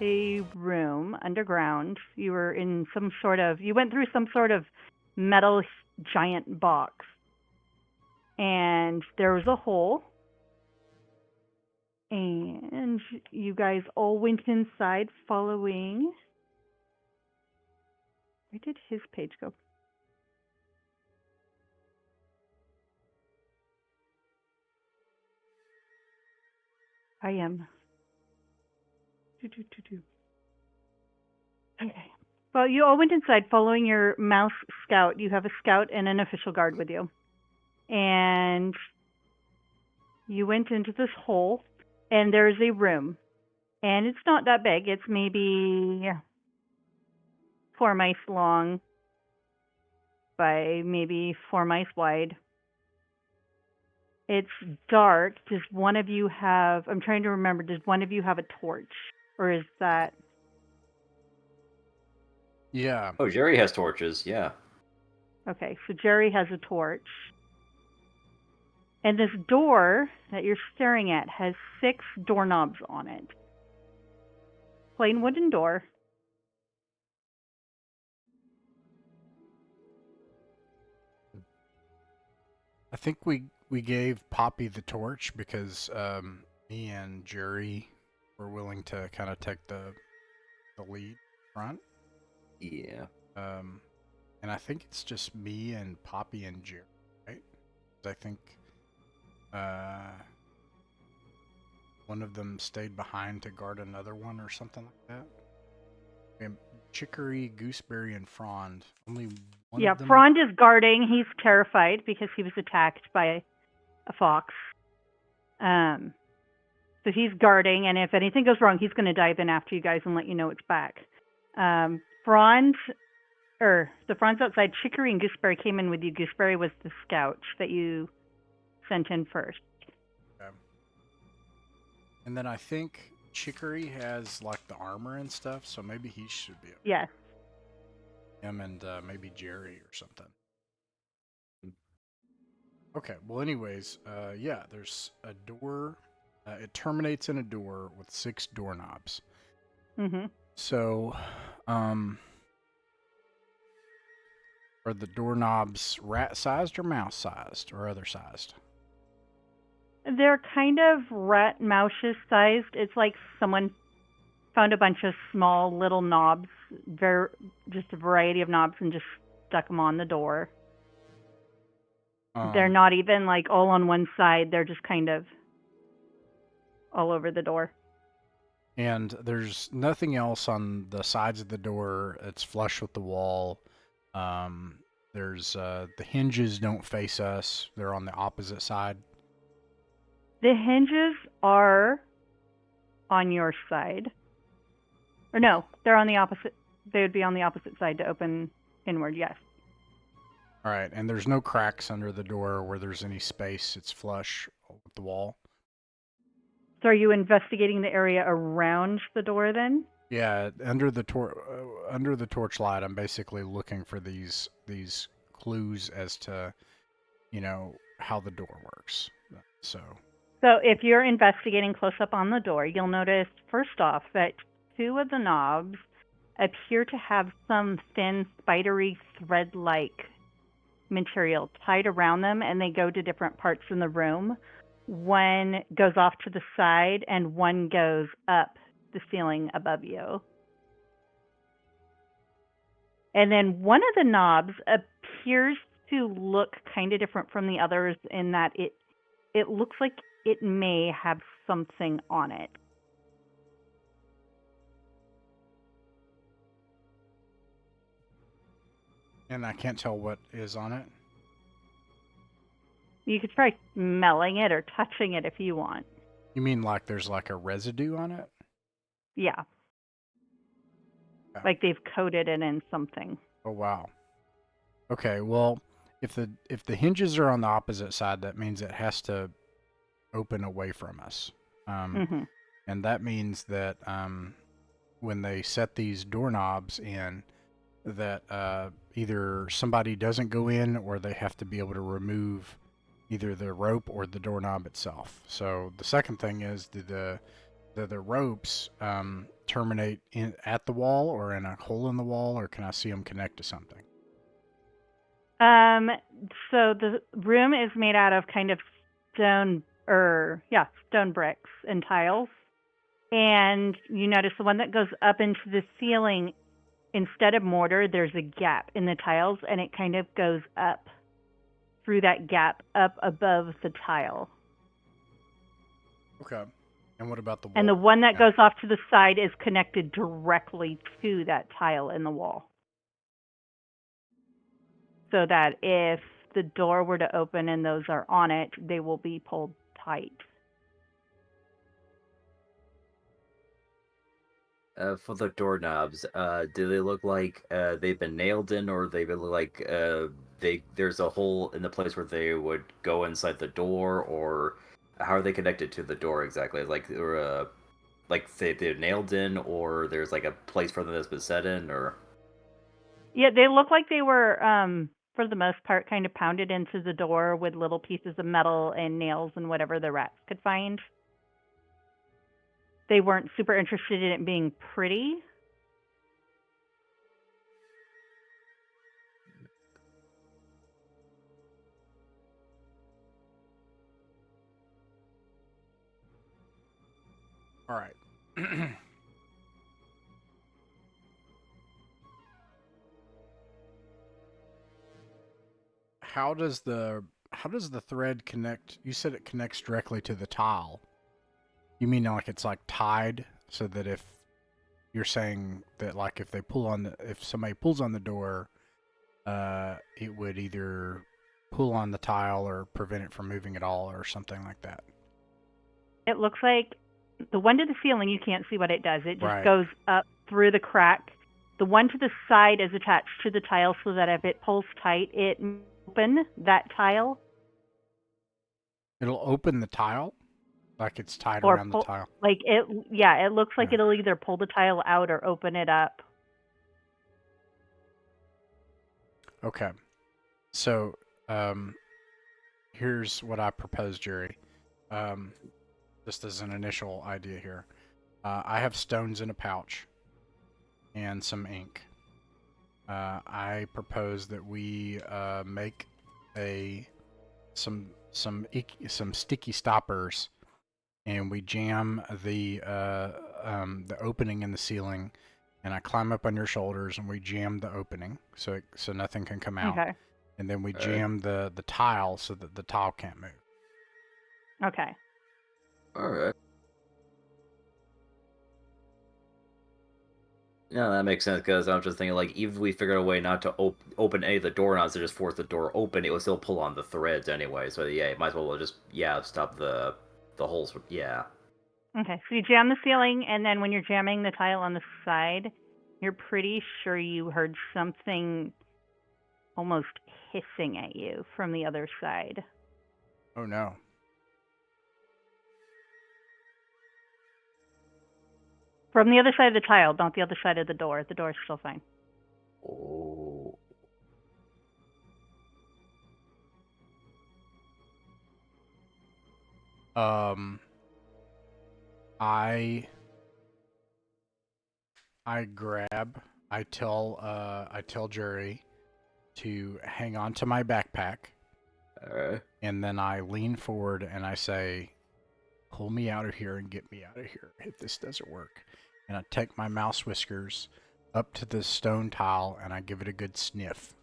a room underground. You were in you went through some sort of metal giant box. And there was a hole. And you guys all went inside following. Where did his page go? I am. Okay. Well, you all went inside following your mouse scout. You have a scout and an official guard with you. And you went into this hole, and there's a room. And it's not that big. It's maybe 4 mice long by maybe 4 mice wide. It's dark. Does one of you have, I'm trying to remember, does one of you have a torch? Or is that... Yeah. Oh, Jerry has torches, yeah. Okay, so Jerry has a torch. And this door that you're staring at has 6 doorknobs on it. Plain wooden door. I think we gave Poppy the torch because me and Jerry were willing to kind of take the lead front. Yeah. And I think it's just me and Poppy and Jerry, right? I think one of them stayed behind to guard another one or something like that. And Chicory, Gooseberry, and Frond. Only one of them. Frond is guarding. He's terrified because he was attacked by a fox. So he's guarding, and if anything goes wrong, he's going to dive in after you guys and let you know it's back. Frond's outside. Chicory and Gooseberry came in with you. Gooseberry was the scout that you sent in first. Okay. And then I think Chicory has like the armor and stuff, so maybe he should be. Yes. Him and maybe Jerry or something. Okay. Well, anyways, yeah. There's a door. It terminates in a door with 6 doorknobs. Mm-hmm. So, are the doorknobs rat-sized or mouse-sized or other sized? They're kind of rat-mouse sized. It's like someone found a bunch of small little knobs, just a variety of knobs, and just stuck them on the door. They're not even like all on one side. They're just kind of all over the door. And there's nothing else on the sides of the door. It's flush with the wall. There's the hinges don't face us. They're on the opposite side. The hinges are on your side. Or no, they're on the opposite. They would be on the opposite side to open inward, yes. All right, and there's no cracks under the door where there's any space. It's flush with the wall. So are you investigating the area around the door then? Yeah, under the torchlight, I'm basically looking for these clues as to, how the door works. So if you're investigating close up on the door, you'll notice first off that 2 of the knobs appear to have some thin, spidery, thread-like material tied around them, and they go to different parts in the room. One goes off to the side, and one goes up the ceiling above you. And then one of the knobs appears to look kind of different from the others in that it looks like it may have something on it. And I can't tell what is on it. You could try smelling it or touching it if you want. You mean like there's like a residue on it? Yeah. Like they've coated it in something. Oh wow. Okay, well, if the hinges are on the opposite side, that means it has to open away from us. And that means that when they set these doorknobs in, that either somebody doesn't go in or they have to be able to remove either the rope or the doorknob itself. So the second thing is the ropes terminate at the wall or in a hole in the wall, or can I see them connect to something? So the room is made out of kind of stone bricks and tiles. And you notice the one that goes up into the ceiling, instead of mortar, there's a gap in the tiles, and it kind of goes up through that gap up above the tile. Okay. And what about the wall? And the one that goes off to the side is connected directly to that tile in the wall. So that if the door were to open and those are on it, they will be pulled tight. For the doorknobs, do they look like they've been nailed in, or they look like there's a hole in the place where they would go inside the door, or how are they connected to the door exactly? Like they're nailed in, or there's like a place for them that's been set in, or? Yeah, they look like they were, for the most part, kind of pounded into the door with little pieces of metal and nails and whatever the rats could find. They weren't super interested in it being pretty. All right. How does the thread connect? You said it connects directly to the tile. You mean like it's like tied so that if you're saying that like if somebody pulls on the door, it would either pull on the tile or prevent it from moving at all or something like that. It looks like the one to the ceiling, you can't see what it does. It just Right. goes up through the crack. The one to the side is attached to the tile so that if it pulls tight, it will open that tile. It'll open the tile? Like it's tied Or around the tile? like it looks like Yeah. it'll either pull the tile out or open it up. Okay. So, here's what I propose, Jerry. Just as an initial idea here. I have stones in a pouch and some ink. I propose that we make some sticky stoppers, and we jam the opening in the ceiling, and I climb up on your shoulders, and we jam the opening so nothing can come out. Okay. And then we jam the tile so that the tile can't move. Okay. All right. Yeah, that makes sense, because I'm just thinking, like, even if we figured a way not to open any of the doorknobs to just force the door open, it would still pull on the threads anyway. So yeah, you might as well just stop the holes. Yeah. Okay. So you jam the ceiling, and then when you're jamming the tile on the side, you're pretty sure you heard something almost hissing at you from the other side. Oh no. From the other side of the tile, not the other side of the door. The door's still fine. Oh. I tell Jerry to hang on to my backpack, and then I lean forward and I say, pull me out of here and get me out of here if this doesn't work. And I take my mouse whiskers up to the stone tile and I give it a good sniff.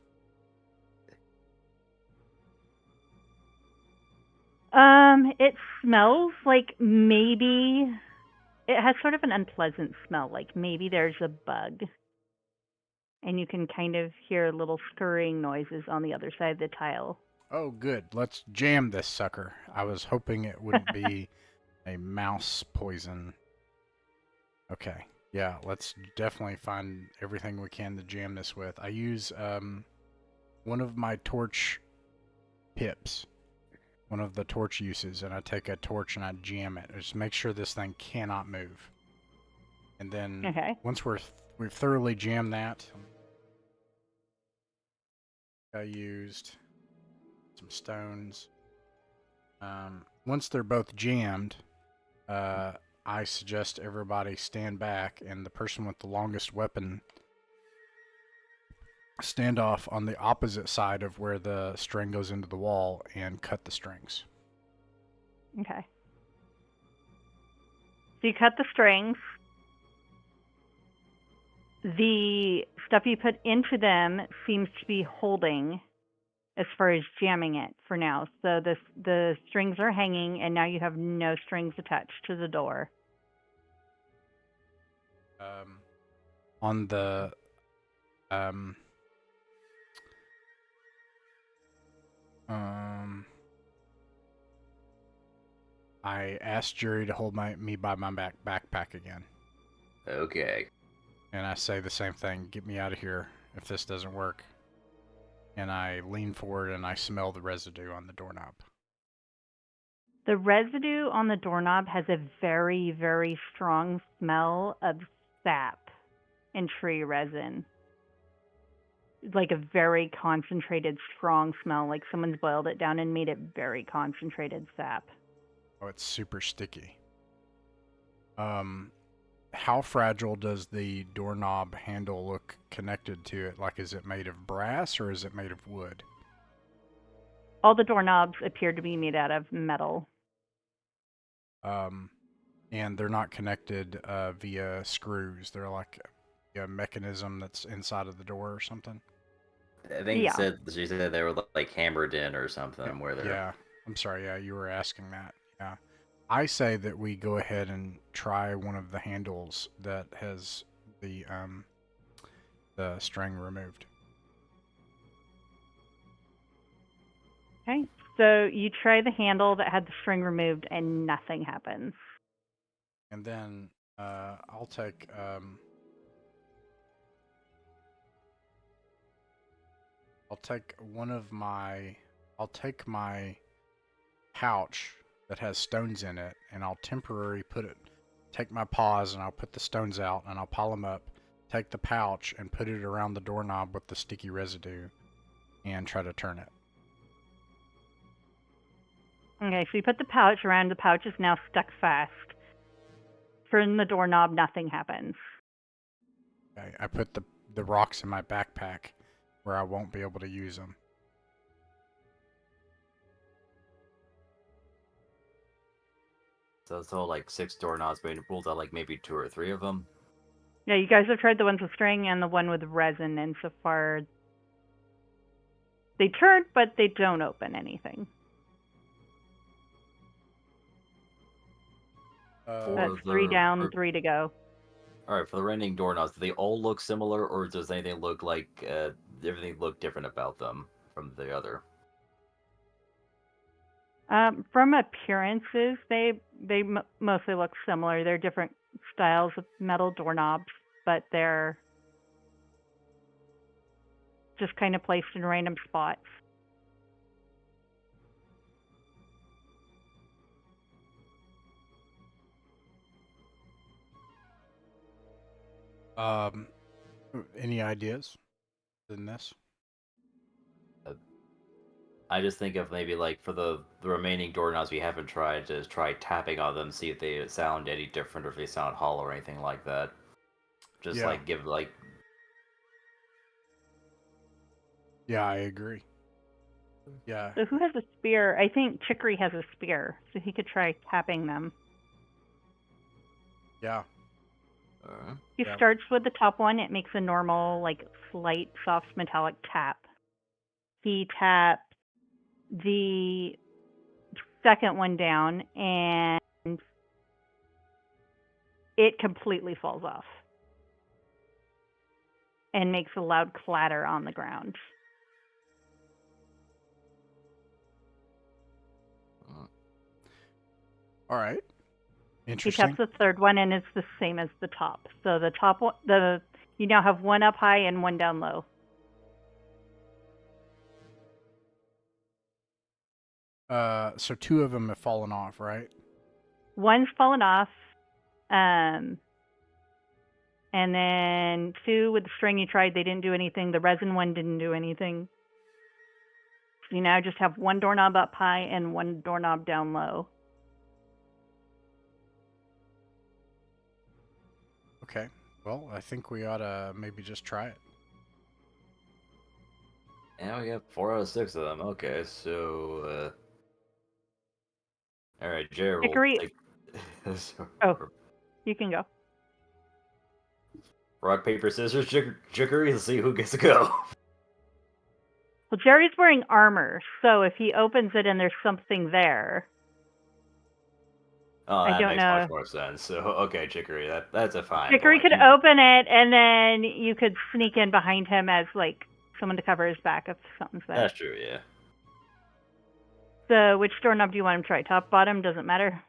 It smells like maybe it has sort of an unpleasant smell, like maybe there's a bug. And you can kind of hear little scurrying noises on the other side of the tile. Oh, good. Let's jam this sucker. I was hoping it would be a mouse poison. Okay. Yeah, let's definitely find everything we can to jam this with. I use one of my torch pips, one of the torch uses, and I take a torch and I jam it. Just make sure this thing cannot move. And then once we've thoroughly jammed that, I used some stones. Once they're both jammed, I suggest everybody stand back, and the person with the longest weapon stand off on the opposite side of where the string goes into the wall and cut the strings. Okay. So you cut the strings. The stuff you put into them seems to be holding as far as jamming it for now. So the strings are hanging, and now you have no strings attached to the door. On the I asked Jury to hold me by my backpack again. Okay. And I say the same thing, get me out of here if this doesn't work. And I lean forward and I smell the residue on the doorknob. The residue on the doorknob has a very, very strong smell of sap and tree resin. Like a very concentrated, strong smell, like someone's boiled it down and made it very concentrated sap. Oh, it's super sticky. How fragile does the doorknob handle look connected to it? Like, is it made of brass or is it made of wood? All the doorknobs appear to be made out of metal. And they're not connected via screws. They're like a mechanism that's inside of the door or something. I think she said they were like hammered in or something. Where they're... Yeah, I'm sorry. Yeah, you were asking that. Yeah, I say that we go ahead and try one of the handles that has the string removed. Okay, so you try the handle that had the string removed, and nothing happens. And then I'll take my pouch that has stones in it, and I'll temporarily take my paws and I'll put the stones out and I'll pile them up, take the pouch and put it around the doorknob with the sticky residue and try to turn it. Okay, so you put the pouch around. The pouch is now stuck fast. Turn the doorknob, nothing happens. Okay, I put the rocks in my backpack where I won't be able to use them. So it's all like 6 doorknobs, but you pulled out like maybe 2 or 3 of them. Yeah, you guys have tried the ones with string and the one with resin, and so far they turn, but they don't open anything. That's 3 down, 3 to go. Alright, for the remaining doorknobs, do they all look similar, or does anything look like everything look different about them from the other? From appearances, they mostly look similar. They're different styles of metal doorknobs, but they're just kind of placed in random spots. Any ideas in this? I just think of maybe like for the remaining doorknobs we haven't tried, to try tapping on them, see if they sound any different or if they sound hollow or anything like that. Just like give like... Yeah, I agree. Yeah. So who has a spear? I think Chicory has a spear, so he could try tapping them. Yeah. He starts with the top one. It makes a normal, like, slight, soft, metallic tap. He taps the second one down, and it completely falls off and makes a loud clatter on the ground. All right. Interesting. He taps the third one, and it's the same as the top. So the top one, you now have one up high and one down low. So 2 of them have fallen off, right? One's fallen off, and then 2 with the string you tried, they didn't do anything. The resin one didn't do anything. So you now just have one doorknob up high and one doorknob down low. Okay. Well, I think we ought to maybe just try it. Yeah, we got 4 out of 6 of them. Okay, so all right, Jerry will Hickory. take. So, Oh, you can go. rock, paper, scissors, jickery. Let's see who gets to go. Well, Jerry's wearing armor, so if he opens it and there's something there, Oh, I that don't makes know. much more sense. So, okay, Chicory, that's a fine Hickory point. could open it, and then you could sneak in behind him as like someone to cover his back if something's there. That's true, yeah. So, which doorknob do you want him to try? Top, bottom, doesn't matter.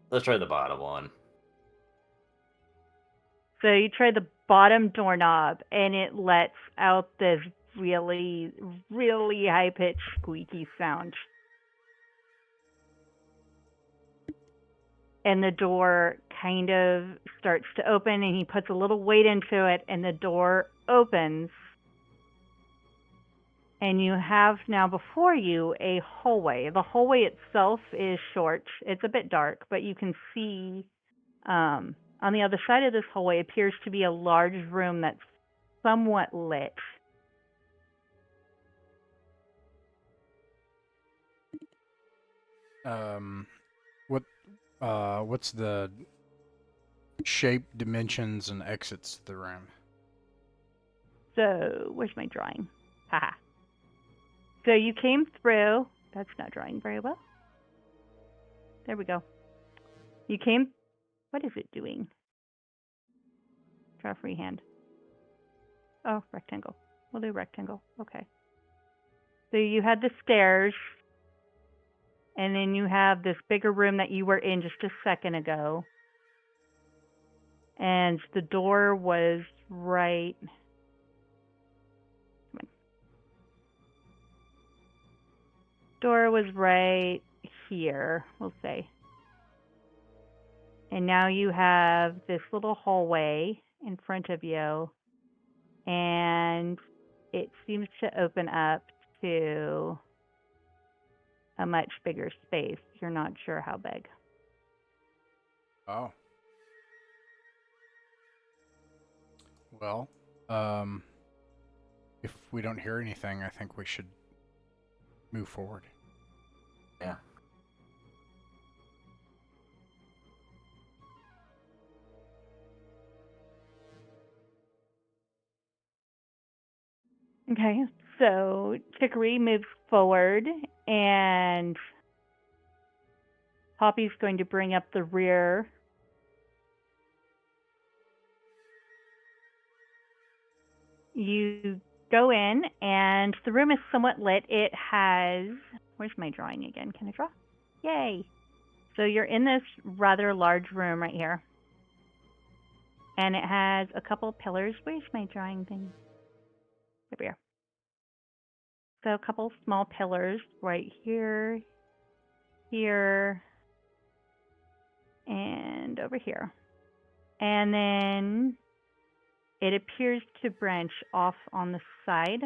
Let's try the bottom one. So you try the bottom doorknob, and it lets out this really, really high-pitched squeaky sound. And the door kind of starts to open, and he puts a little weight into it, and the door opens. And you have now before you a hallway. The hallway itself is short. It's a bit dark, but you can see on the other side of this hallway appears to be a large room that's somewhat lit. What's the shape, dimensions, and exits to the room? So, where's my drawing? Haha. So you came through. That's not drawing very well. There we go. You came. What is it doing? Draw freehand. Oh, rectangle. We'll do rectangle. Okay. So you had the stairs, and then you have this bigger room that you were in just a second ago. And the door was right. Come on. Door was right here, we'll say. And now you have this little hallway in front of you, and it seems to open up to a much bigger space. You're not sure how big. Oh. Well, if we don't hear anything, I think we should move forward. Yeah. Okay, so Chicory moves forward, and Poppy's going to bring up the rear. You go in, and the room is somewhat lit. It has... Where's my drawing again? Can I draw? Yay! So you're in this rather large room right here. And it has a couple pillars. Where's my drawing thing? There we are. So a couple small pillars right here, here, and over here. And then it appears to branch off on the side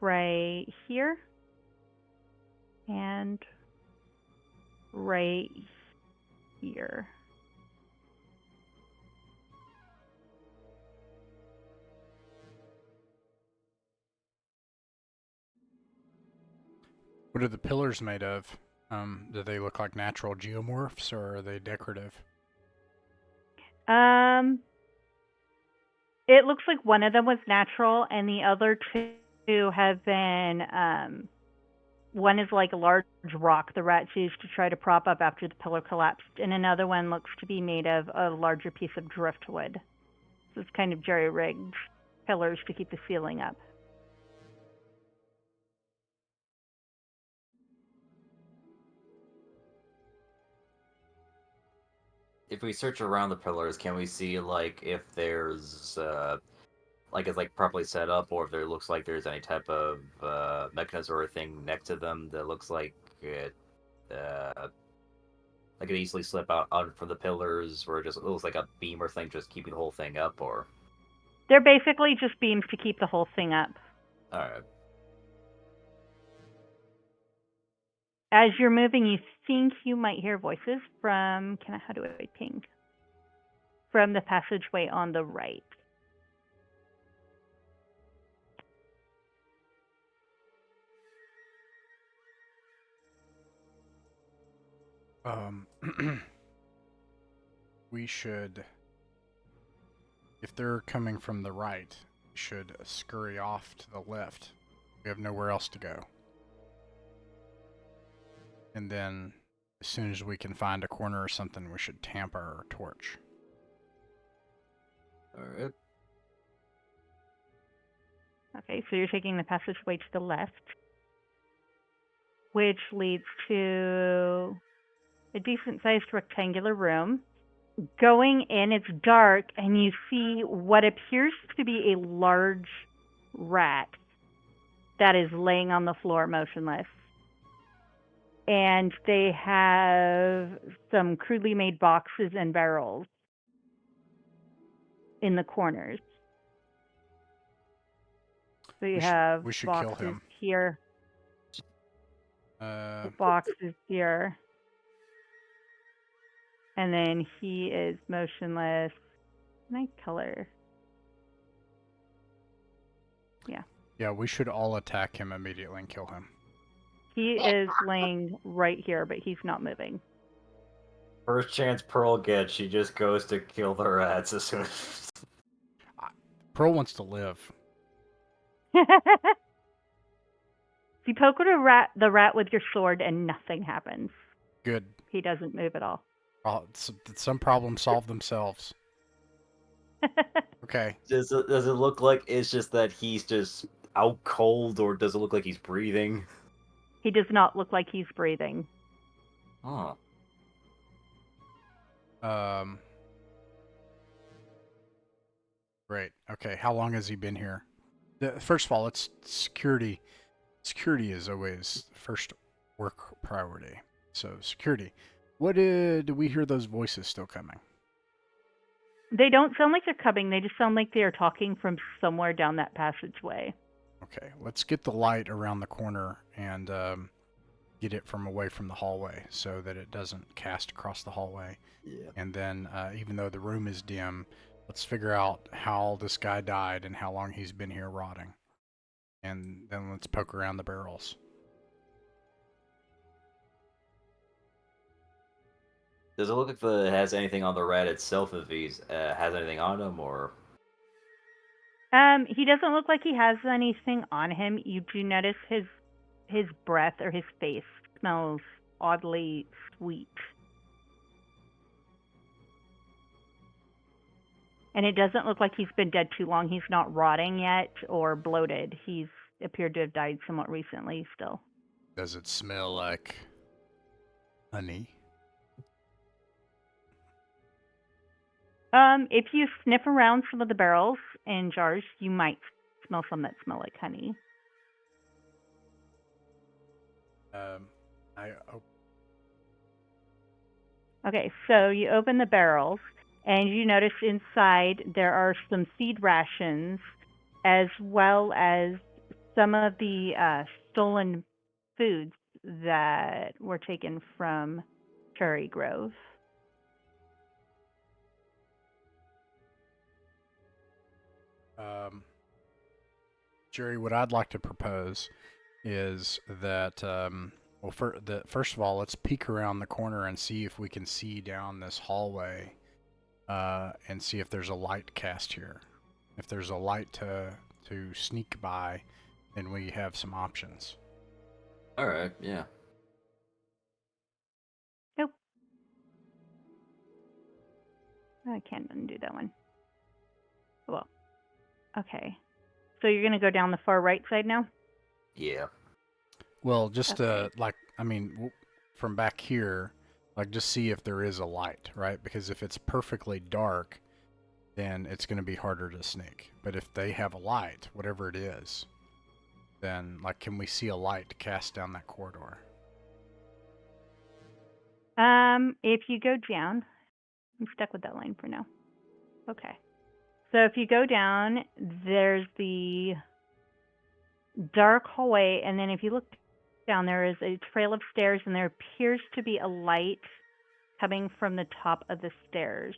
right here and right here. What are the pillars made of? Do they look like natural geomorphs, or are they decorative? It looks like one of them was natural, and the other two have been. One is like a large rock the rats used to try to prop up after the pillar collapsed, and another one looks to be made of a larger piece of driftwood. So it's kind of jerry-rigged pillars to keep the ceiling up. If we search around the pillars, can we see like if there's like it's like properly set up, or if there looks like there's any type of mechanism or thing next to them that looks like it like it easily slip out from the pillars, or it just looks like a beam or thing just keeping the whole thing up, or They're basically just beams to keep the whole thing up. all right. As you're moving, you think you might hear voices from, how do I ping? From the passageway on the right. We should, if they're coming from the right, we should scurry off to the left. We have nowhere else to go. And then, as soon as we can find a corner or something, we should tamp our torch. Alright. Okay, so you're taking the passageway to the left, which leads to a decent-sized rectangular room. Going in, it's dark, and you see what appears to be a large rat that is laying on the floor motionless. And they have some crudely made boxes and barrels in the corners. So you have we should boxes kill him. here, boxes here, and then he is motionless. Nice color. Yeah. Yeah, we should all attack him immediately and kill him. He is laying right here, but he's not moving. First chance Pearl gets, she just goes to kill the rats as soon as... Pearl wants to live. You poke at the rat with your sword, and nothing happens. Good. He doesn't move at all. Some problems solve themselves. Okay. Does it look like it's just that he's just out cold, or does it look like he's breathing? He does not look like he's breathing. Huh. Great. Okay, how long has he been here? First of all, it's security. Security is always first work priority. So, security. What do we hear those voices still coming? They don't sound like they're coming. They just sound like they are talking from somewhere down that passageway. Okay, let's get the light around the corner and get it from away from the hallway so that it doesn't cast across the hallway. Yeah. And then, even though the room is dim, let's figure out how this guy died and how long he's been here rotting. And then let's poke around the barrels. Does it look like it has anything on the rat itself if he's has anything on him, or? He doesn't look like he has anything on him. You do notice his breath or his face smells oddly sweet. And it doesn't look like he's been dead too long. He's not rotting yet or bloated. He's appeared to have died somewhat recently still. Does it smell like honey? If you sniff around some of the barrels and jars, you might smell some that smell like honey. Okay, so you open the barrels, and you notice inside there are some seed rations, as well as some of the stolen foods that were taken from Cherry Grove. Jerry, what I'd like to propose is that, first of all, let's peek around the corner and see if we can see down this hallway, and see if there's a light cast here. If there's a light to sneak by, then we have some options. All right, yeah. Nope. I can't undo that one. Well, okay. So you're going to go down the far right side now? Yeah. Well, just Okay. from back here, just see if there is a light, right? Because if it's perfectly dark, then it's going to be harder to sneak. But if they have a light, whatever it is, then can we see a light cast down that corridor? If you go down, I'm stuck with that line for now. Okay. So if you go down, there's the dark hallway, and then if you look down, there is a trail of stairs, and there appears to be a light coming from the top of the stairs.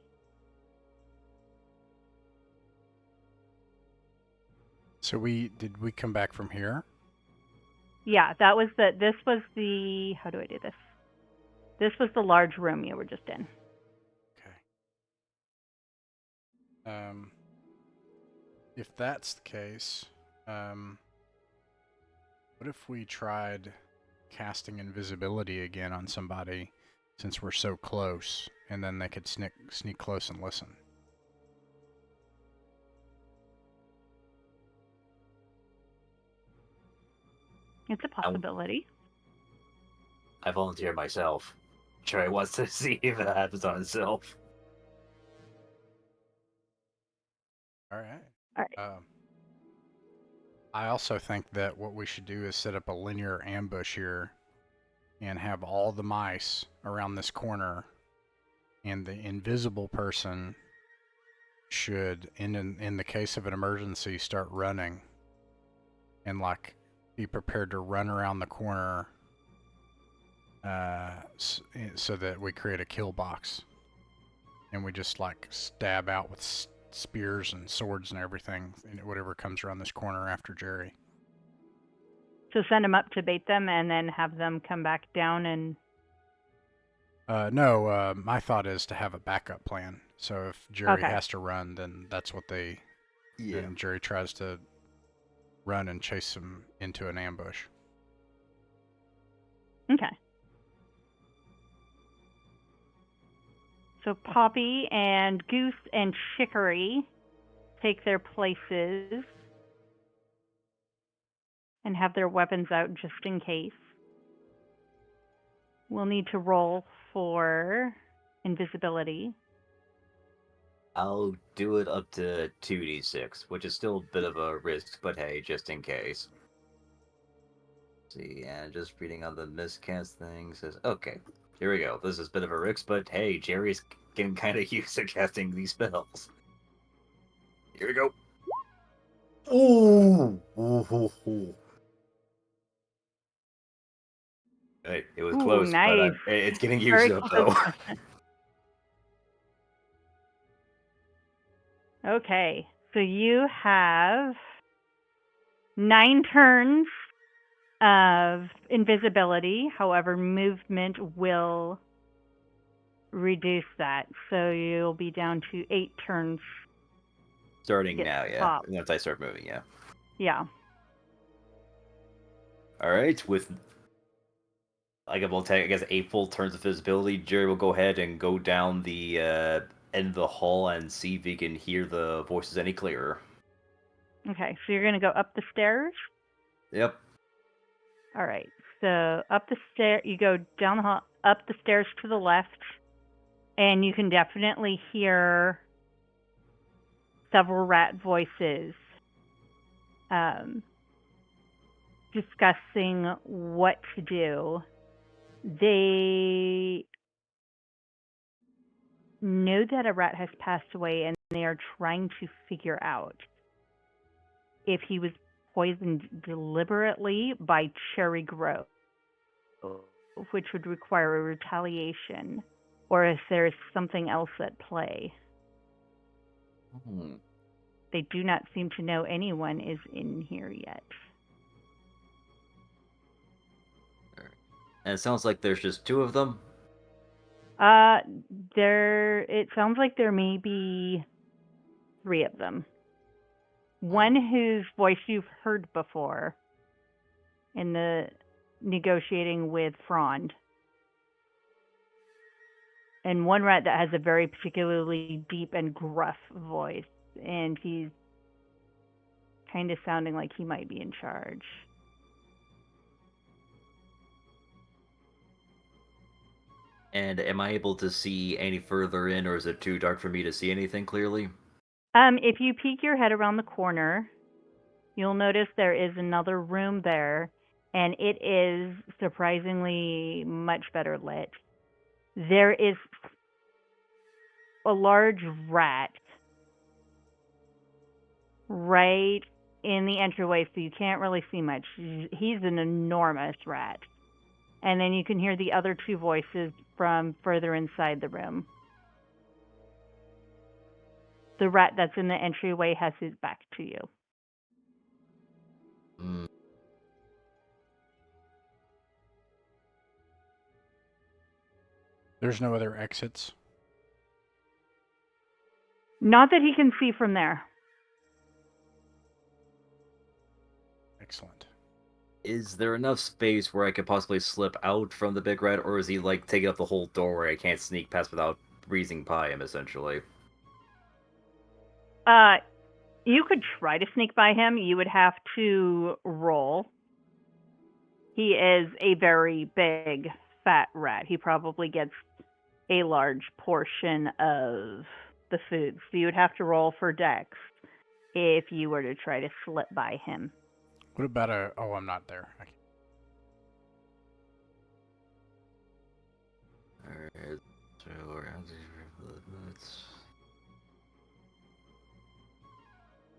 So did we come back from here? Yeah, this was the, how do I do this? This was the large room you were just in. Okay. If that's the case, what if we tried casting invisibility again on somebody, since we're so close, and then they could sneak close and listen? It's a possibility. I volunteer myself. Trey wants to see if it happens on himself. All right. All right. I also think that what we should do is set up a linear ambush here and have all the mice around this corner, and the invisible person should, in the case of an emergency, start running and like be prepared to run around the corner so that we create a kill box, and we just like stab out with spears and swords and everything, whatever comes around this corner after Jerry. So send them up to bait them and then have them come back down and... No, my thought is to have a backup plan. So if Jerry has to run, then that's what they... Yeah. And Jerry tries to run and chase him into an ambush. Okay. So Poppy and Goose and Chicory take their places and have their weapons out just in case. We'll need to roll for invisibility. I'll do it up to 2d6, which is still a bit of a risk, but hey, just in case. See, and just reading on the miscast thing says, okay, here we go. This is a bit of a risk, but hey, Jerry's getting kind of used to casting these spells. Here we go. Ooh! Hey, it was close, nice. But it's getting used up, though. Okay, so you have 9 turns of invisibility. However, movement will reduce that. So you'll be down to 8 turns. Starting now, yeah. Top. Once I start moving, yeah. Yeah. Alright, with... I guess 8 full turns of visibility, Jerry will go ahead and go down the end of the hall and see if he can hear the voices any clearer. Okay, so you're going to go up the stairs? Yep. All right, so up the stair, you go down the hall, up the stairs to the left, and you can definitely hear several rat voices discussing what to do. They know that a rat has passed away, and they are trying to figure out if he was poisoned deliberately by Cherry Grove, which would require a retaliation, or if there's something else at play. They do not seem to know anyone is in here yet. And it sounds like there's just 2 of them? It sounds like there may be 3 of them. One whose voice you've heard before in the negotiating with Frond. And one rat that has a very particularly deep and gruff voice. And he's kind of sounding like he might be in charge. And am I able to see any further in, or is it too dark for me to see anything clearly? If you peek your head around the corner, you'll notice there is another room there, and it is surprisingly much better lit. There is a large rat right in the entryway, so you can't really see much. He's an enormous rat. And then you can hear the other two voices from further inside the room. The rat that's in the entryway has his back to you. Mm. There's no other exits. Not that he can see from there. Excellent. Is there enough space where I could possibly slip out from the big rat, or is he like taking up the whole door where I can't sneak past without breezing by him, essentially? You could try to sneak by him. You would have to roll. He is a very big, fat rat. He probably gets a large portion of the food. So you would have to roll for dex if you were to try to slip by him. What about a... Oh, I'm not there. Alright, so let's...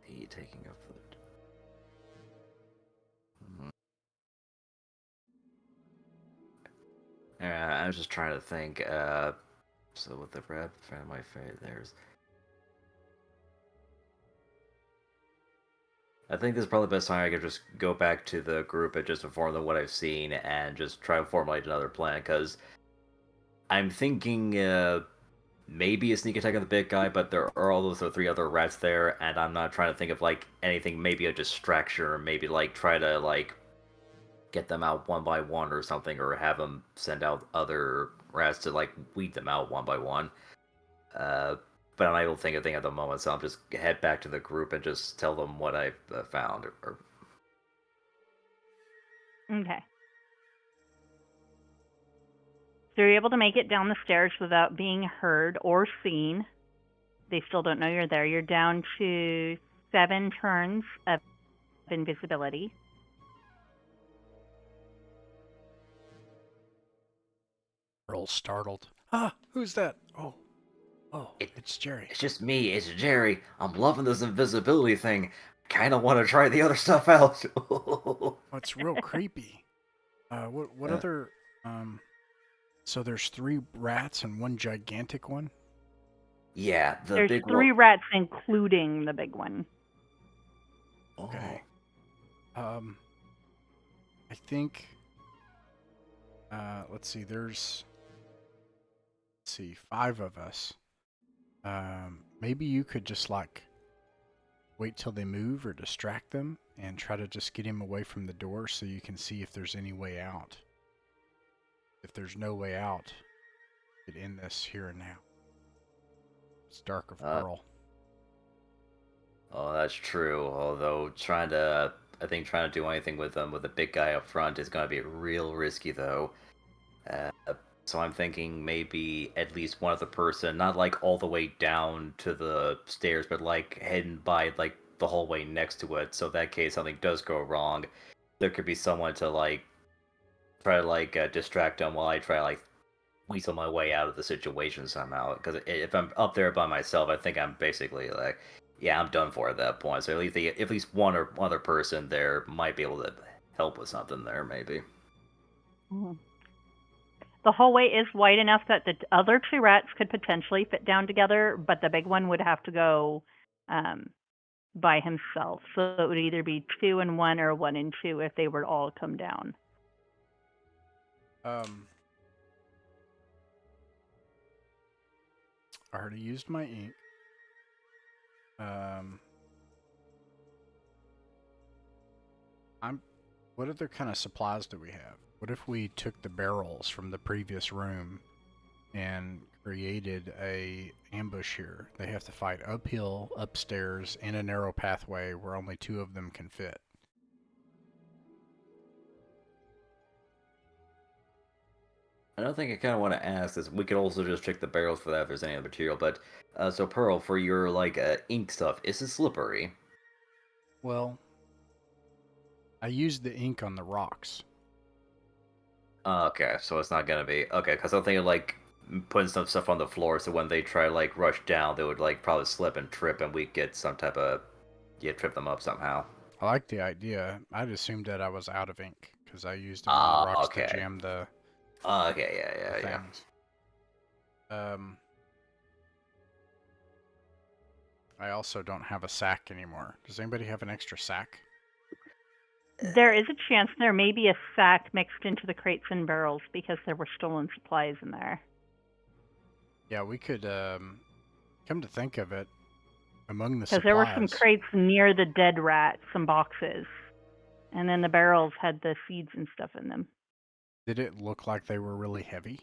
He taking up food. I was just trying to think, so with the rat from my face, there's... I think this is probably the best time I could just go back to the group and just inform them what I've seen and just try to formulate another plan, because I'm thinking maybe a sneak attack on the big guy, but there are all those three other rats there, and I'm not trying to think of like anything, maybe a distraction, or maybe like try to like get them out one by one or something, or have them send out other rats to like weed them out one by one. But I'm not able to think of anything at the moment, so I'll just head back to the group and just tell them what I've found. Okay. So you're able to make it down the stairs without being heard or seen. They still don't know you're there. You're down to 7 turns of invisibility. Earl's startled. Ah, who's that? Oh, it's Jerry. It's just me, it's Jerry. I'm loving this invisibility thing. Kind of want to try the other stuff out. Oh, it's real creepy. What other... So there's 3 rats and 1 gigantic one? Yeah, There's 3 rats, including the big one. Okay. I think... let's see, there's... 5 of us. Maybe you could just, like, wait till they move or distract them and try to just get him away from the door so you can see if there's any way out. If there's no way out, you could end this here and now. It's dark of Pearl. Oh, that's true. Although trying to do anything with them with the big guy up front is going to be real risky, though. So I'm thinking maybe at least one other person, not like all the way down to the stairs, but like heading by like the hallway next to it. So in that case something does go wrong, there could be someone to like try to like distract them while I try to like weasel my way out of the situation somehow. Because if I'm up there by myself, I think I'm basically like, yeah, I'm done for at that point. So at least one or other person there might be able to help with something there, maybe. Mm-hmm. The hallway is wide enough that the other 2 rats could potentially fit down together, but the big one would have to go by himself. So it would either be 2 and 1 or 1 and 2 if they were to all come down. I already used my ink. What other kind of supplies do we have? What if we took the barrels from the previous room and created a ambush here? They have to fight uphill, upstairs, in a narrow pathway where only 2 of them can fit. Another thing I kind of want to ask is we could also just check the barrels for that if there's any other material. But so Pearl, for your like ink stuff, is it slippery? Well, I used the ink on the rocks. Okay, so it's not gonna be okay. Because I'm thinking like putting some stuff on the floor, so when they try like rush down, they would like probably slip and trip, and we get some type of trip them up somehow. I like the idea. I'd assumed that I was out of ink because I used all my rocks to Okay. jam the Okay, yeah. things. I also don't have a sack anymore. Does anybody have an extra sack? There is a chance there may be a sack mixed into the crates and barrels because there were stolen supplies in there. Yeah, we could, come to think of it, among the Because there were some supplies. crates near the dead rat, some boxes. And then the barrels had the seeds and stuff in them. Did it look like they were really heavy?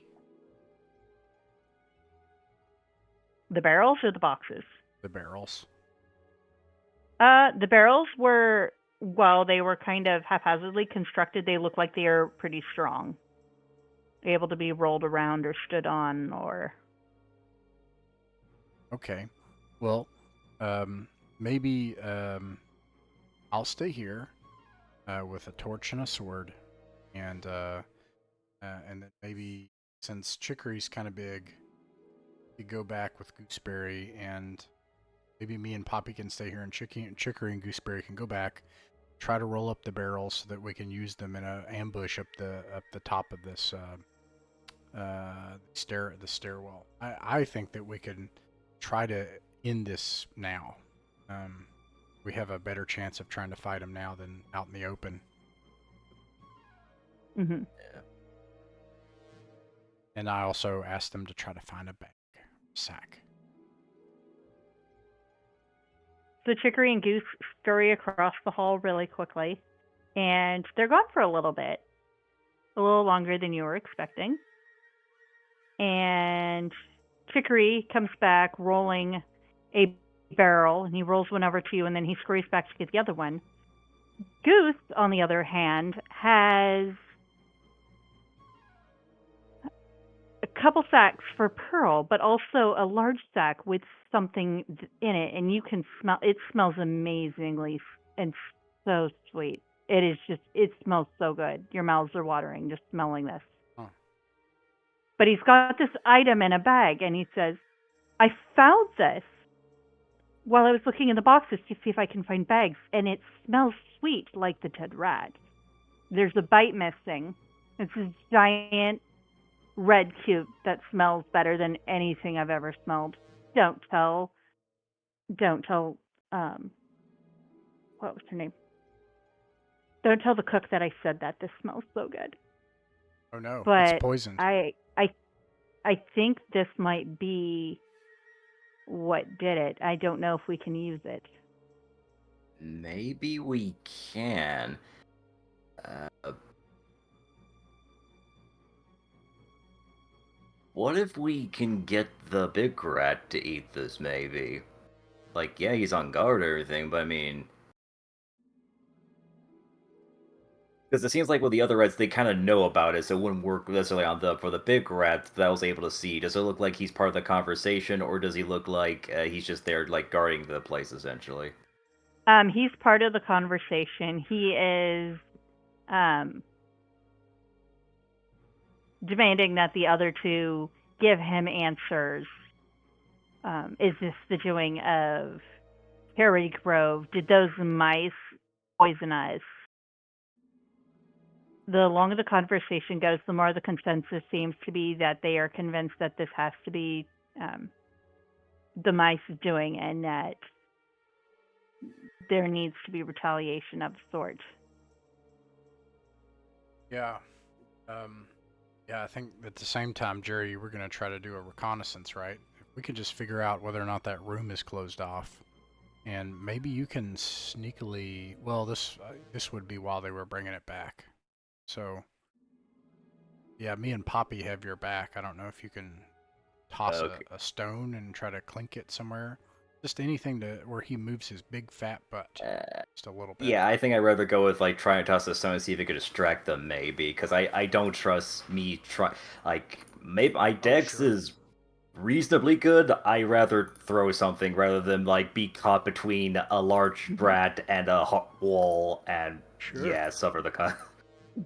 The barrels or the boxes? The barrels. The barrels were, while they were kind of haphazardly constructed, they look like they are pretty strong. Able to be rolled around or stood on or... Okay. Well, maybe I'll stay here with a torch and a sword, and then maybe since Chicory's kind of big, you go back with Gooseberry, and maybe me and Poppy can stay here, and Chicory and Gooseberry can go back, try to roll up the barrels so that we can use them in an ambush up the top of this the stairwell. I think that we can try to end this now. We have a better chance of trying to fight them now than out in the open. Mm-hmm. Yeah. And I also asked them to try to find a bag, sack. So Chicory and Goose scurry across the hall really quickly, and they're gone for a little bit. A little longer than you were expecting. And Chicory comes back rolling a barrel, and he rolls one over to you, and then he scurries back to get the other one. Goose, on the other hand, has a couple sacks for Pearl, but also a large sack with something in it, and you can smell it. Smells amazingly and so sweet. It smells so good. Your mouths are watering just smelling this. Huh. But he's got this item in a bag, and he says, I found this while I was looking in the boxes to see if I can find bags, and it smells sweet like the dead rat. There's a bite missing. It's a giant red cube that smells better than anything I've ever smelled. Don't tell, what was her name? Don't tell the cook that I said that. This smells so good. Oh no, it's But poisoned. I think this might be what did it. I don't know if we can use it. Maybe we can. What if we can get the big rat to eat this, maybe? Like, yeah, he's on guard and everything, but I mean... Because it seems like with the other rats, they kind of know about it, so it wouldn't work necessarily on for the big rat that I was able to see. Does it look like he's part of the conversation, or does he look like he's just there, like, guarding the place, essentially? He's part of the conversation. He is demanding that the other two give him answers. Is this the doing of Harry Grove? Did those mice poison us? The longer the conversation goes, the more the consensus seems to be that they are convinced that this has to be the mice doing, and that there needs to be retaliation of sorts. Yeah. Yeah, I think at the same time, Jerry, we're going to try to do a reconnaissance, right? If we can just figure out whether or not that room is closed off, and maybe you can sneakily... Well, this would be while they were bringing it back. So, yeah, me and Poppy have your back. I don't know if you can toss a stone and try to clink it somewhere. Just anything where he moves his big fat butt just a little bit. Yeah, I think I'd rather go with like trying to toss a stone and see if it could distract them, maybe, because I don't trust me maybe my dex is reasonably good. I rather throw something rather than like be caught between a large rat and a wall and suffer the cut.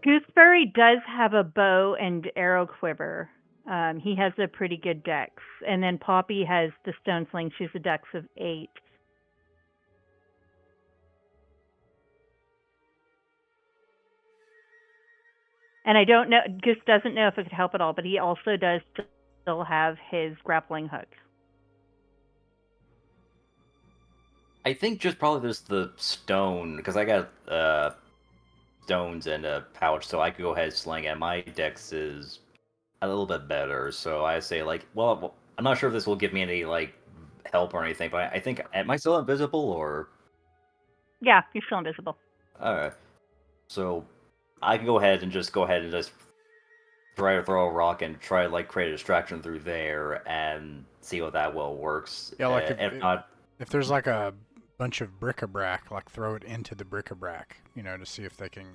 Gooseberry does have a bow and arrow quiver. He has a pretty good dex. And then Poppy has the stone sling. She's a dex of 8. And I don't know, just doesn't know if it could help at all, but he also does still have his grappling hook. I think just probably just the stone, because I got stones in a pouch, so I could go ahead and sling it. My dex is a little bit better, so I say like, well, I'm not sure if this will give me any like help or anything, but I think, am I still invisible or? Yeah, you're still invisible. Alright, so I can go ahead and just try to throw a rock and try to like create a distraction through there and see what that will works. Yeah, like If not, if there's like a bunch of bric-a-brac, like throw it into the bric-a-brac, to see if they can,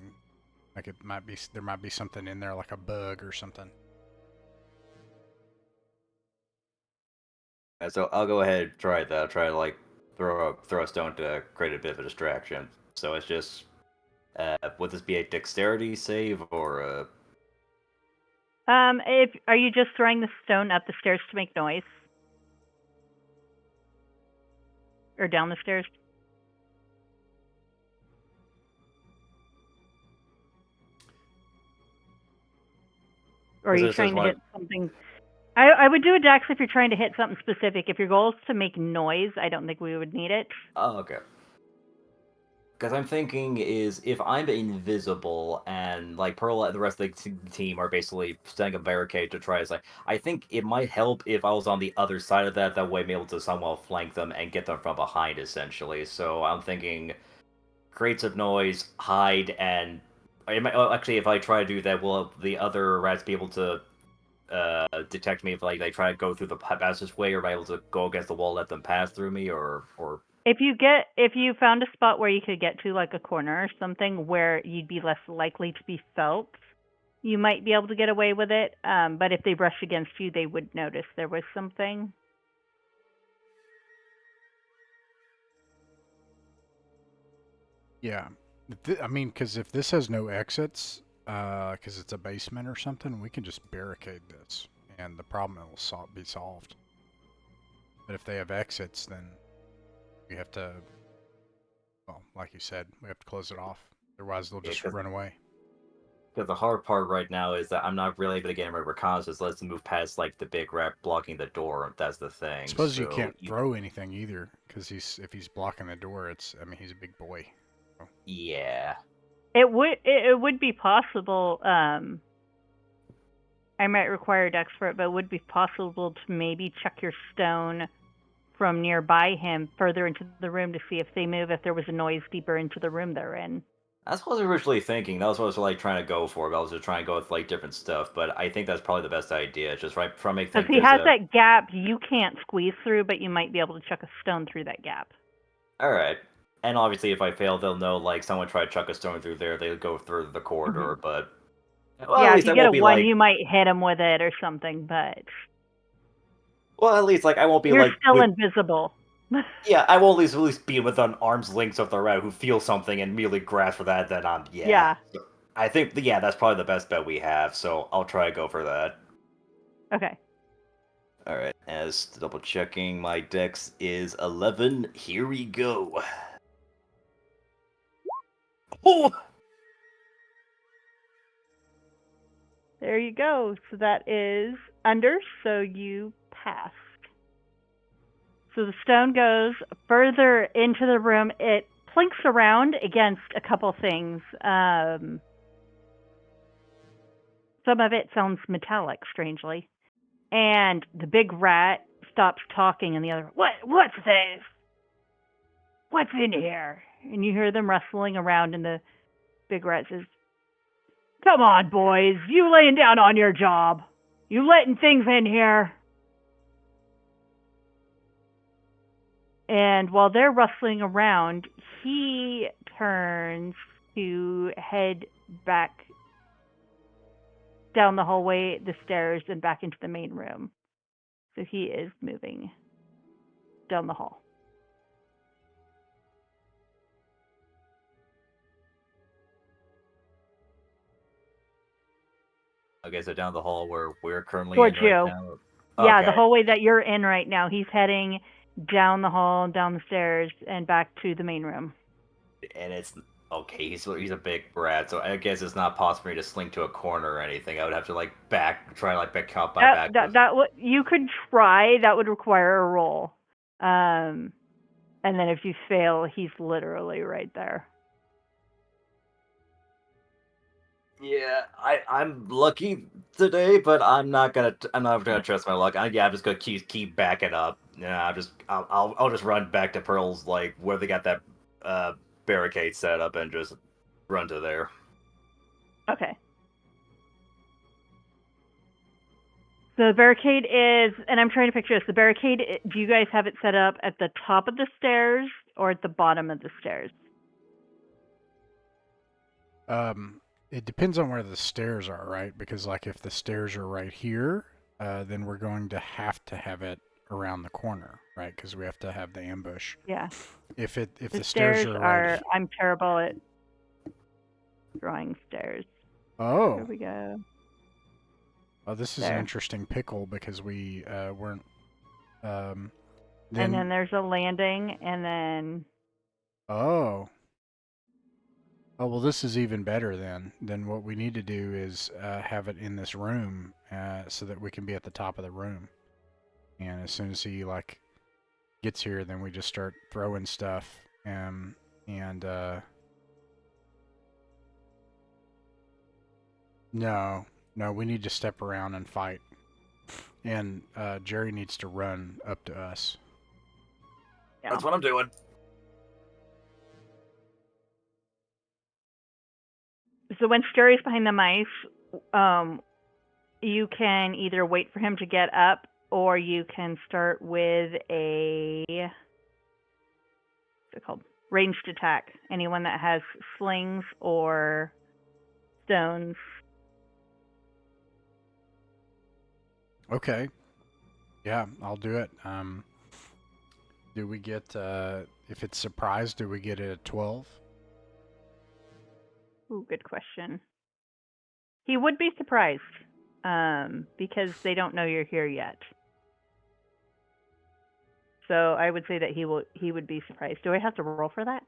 like there might be something in there, like a bug or something. so I'll go ahead and try that. I'll try to like throw a stone to create a bit of a distraction. So it's just, would this be a dexterity save or? Are you just throwing the stone up the stairs to make noise? Or down the stairs? Or are you trying to hit something? I would do a dex if you're trying to hit something specific. If your goal is to make noise, I don't think we would need it. Oh, okay. Because I'm thinking is if I'm invisible and like Pearl and the rest of the team are basically setting a barricade to try to like, I think it might help if I was on the other side of that. That way, I'm able to somewhat flank them and get them from behind, essentially. So I'm thinking, create some noise, hide, and actually, if I try to do that, will the other rats be able to detect me if like they try to go through the passageway, or am I able to go against the wall, let them pass through me, or? If you found a spot where you could get to, like a corner or something where you'd be less likely to be felt, you might be able to get away with it. But if they brush against you, they would notice there was something. Yeah, I mean, because if this has no exits, because it's a basement or something, we can just barricade this, and the problem will be solved. But if they have exits, then we have to, well, like you said, we have to close it off. Otherwise, they'll just run away. Because the hard part right now is that I'm not really able to get him a reconnaissance. Let's move past like the big rat blocking the door. That's the thing. I suppose you can't throw anything either, because if he's blocking the door, he's a big boy. So. Yeah. It would be possible. I might require a dex for it, but it would be possible to maybe chuck your stone from nearby him further into the room to see if they move, if there was a noise deeper into the room they're in. That's what I was originally thinking. That was what I was like trying to go for. But I was just trying to go with like different stuff. But I think that's probably the best idea. Just right from a thing. Because he has that gap you can't squeeze through, but you might be able to chuck a stone through that gap. All right. And obviously, if I fail, they'll know like someone tried to chuck a stone through there. They'll go through the corridor. Mm-hmm. But well, yeah, if you get a 1, you might hit him with it or something. But well, at least like I won't be you're still invisible. Yeah, I will at least be within arm's length of the rat who feels something and immediately grasps for that. Then yeah. So I think that's probably the best bet we have. So I'll try to go for that. Okay. All right. As double checking, my dex is 11. Here we go. Oh. There you go. So that is under. So you pass. So the stone goes further into the room. It plinks around against a couple things. Some of it sounds metallic, strangely. And the big rat stops talking, and the other, what's this? What's in here? And you hear them wrestling around, and the big rat says, come on, boys. You laying down on your job. You letting things in here. And while they're rustling around, he turns to head back down the hallway, the stairs, and back into the main room. So he is moving down the hall. Okay, so down the hall where we're currently Towards in right you. now? Yeah, Okay. the hallway that you're in right now. He's heading down the hall, down the stairs, and back to the main room. And it's Okay, he's a big brat, so I guess it's not possible for me to slink to a corner or anything. I would have to back out my back. You could try. That would require a roll. And then if you fail, he's literally right there. Yeah, I'm lucky today, but I'm not gonna trust my luck. I'm just gonna keep backing up. Yeah, I'll just run back to Pearl's like where they got that barricade set up and just run to there. Okay. So the barricade is, and I'm trying to picture this. The barricade, do you guys have it set up at the top of the stairs or at the bottom of the stairs? It depends on where the stairs are, right? Because like if the stairs are right here, then we're going to have it around the corner, right? Because we have to have the ambush. Yeah. If the stairs are right. I'm terrible at drawing stairs. Oh. Here we go. Oh, this is an interesting pickle because we weren't. And then there's a landing, and then. Oh. Oh, well, this is even better then. Then what we need to do is have it in this room so that we can be at the top of the room. And as soon as he, like, gets here, then we just start throwing stuff. No, we need to step around and fight. And Jerry needs to run up to us. Yeah. That's what I'm doing. So when Jerry's behind the mice, you can either wait for him to get up, or you can start with a what's it called? Ranged attack. Anyone that has slings or stones. Okay. Yeah, I'll do it. Do we get if it's surprise? Do we get it at 12? Ooh, good question. He would be surprised, because they don't know you're here yet. So I would say that he would be surprised. Do I have to roll for that?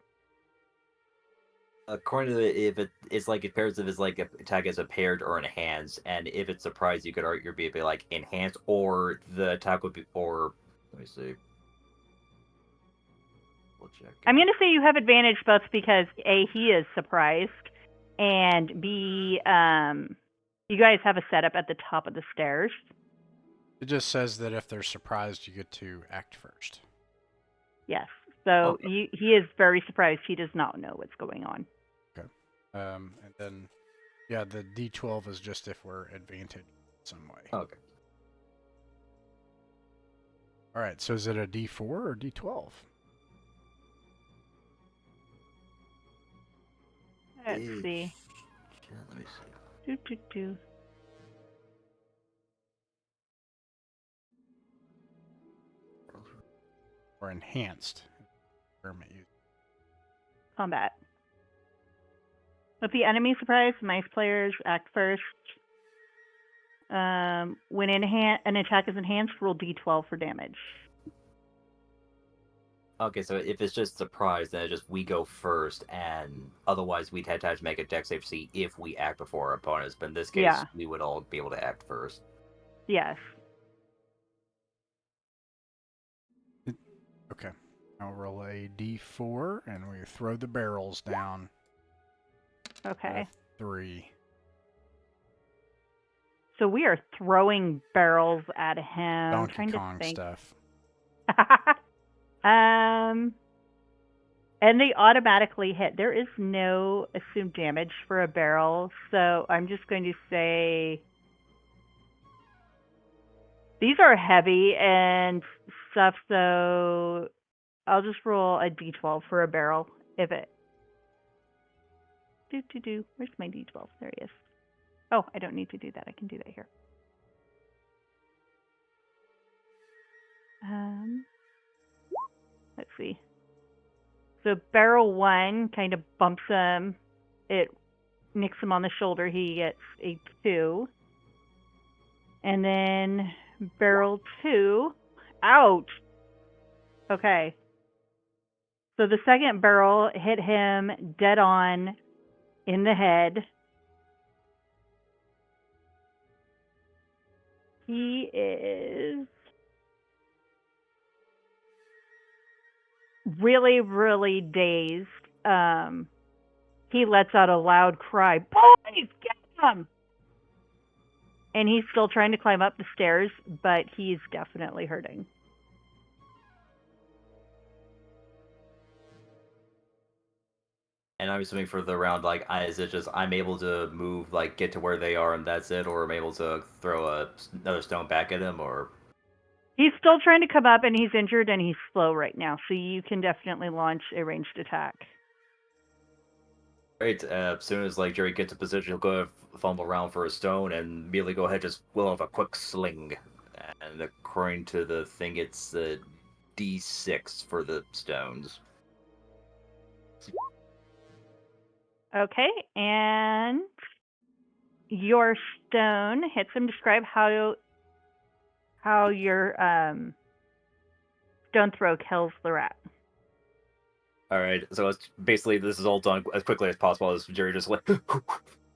According to if it's like it pairs if it's like attack as a paired or enhanced, and if it's surprised, you could arguably be like enhanced, or the attack would be, or let me see. We'll check. I'm gonna say you have advantage both because A, he is surprised, and B, you guys have a setup at the top of the stairs. It just says that if they're surprised, you get to act first. Yes. So he is very surprised. He does not know what's going on. Okay. And then, yeah, the D12 is just if we're advantaged in some way. Okay. All right. So is it a D4 or D12? Let's see. Let me see. Or enhanced. Combat. With the enemy surprise, mice players act first. When an attack is enhanced, roll D12 for damage. Okay, so if it's just surprise, then it's just we go first, and otherwise we'd have to make a dex save to see if we act before our opponents. But in this case, we would all be able to act first. Yes. Okay. I'll roll a D4, and we throw the barrels down. Okay. 3. So we are throwing barrels at him. Donkey Kong stuff. And they automatically hit. There is no assumed damage for a barrel, so I'm just going to say these are heavy and stuff, so I'll just roll a D12 for a barrel if it. Where's my D12? There he is. Oh, I don't need to do that. I can do that here. Let's see. So barrel 1 kind of bumps him. It nicks him on the shoulder. He gets a 2. And then barrel 2. Ouch! Okay. So the second barrel hit him dead on in the head. He is really, really dazed. He lets out a loud cry, "Boys, get him!" And he's still trying to climb up the stairs, but he's definitely hurting. And I'm assuming for the round, like, is it just I'm able to move, like, get to where they are, and that's it, or I'm able to throw another stone back at him, or? He's still trying to come up, and he's injured, and he's slow right now, so you can definitely launch a ranged attack. Right, as soon as, like, Jerry gets in position, he'll go ahead and fumble around for a stone, and immediately go ahead just will off a quick sling. And according to the thing, it's D6 for the stones. Okay, and your stone hits him. Describe how your stone throw kills the rat. All right, so it's basically this is all done as quickly as possible. As Jerry just like,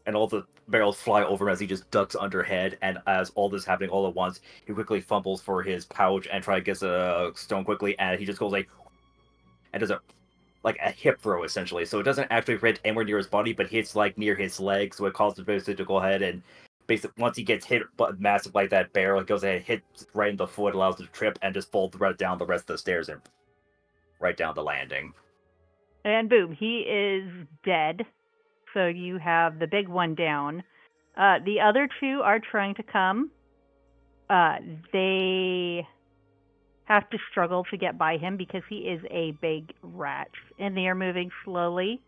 and all the barrels fly over him as he just ducks under head. And as all this is happening all at once, he quickly fumbles for his pouch and try to get a stone quickly, and he just goes like, and does a hip throw essentially. So it doesn't actually hit anywhere near his body, but hits like near his leg. So it causes basically to go ahead and basically once he gets hit massive like that barrel, it goes ahead and hits right in the foot, allows it to trip and just fall right down the rest of the stairs and right down the landing. And boom, he is dead. So you have the big one down. The other two are trying to come. They have to struggle to get by him because he is a big rat. And they are moving slowly.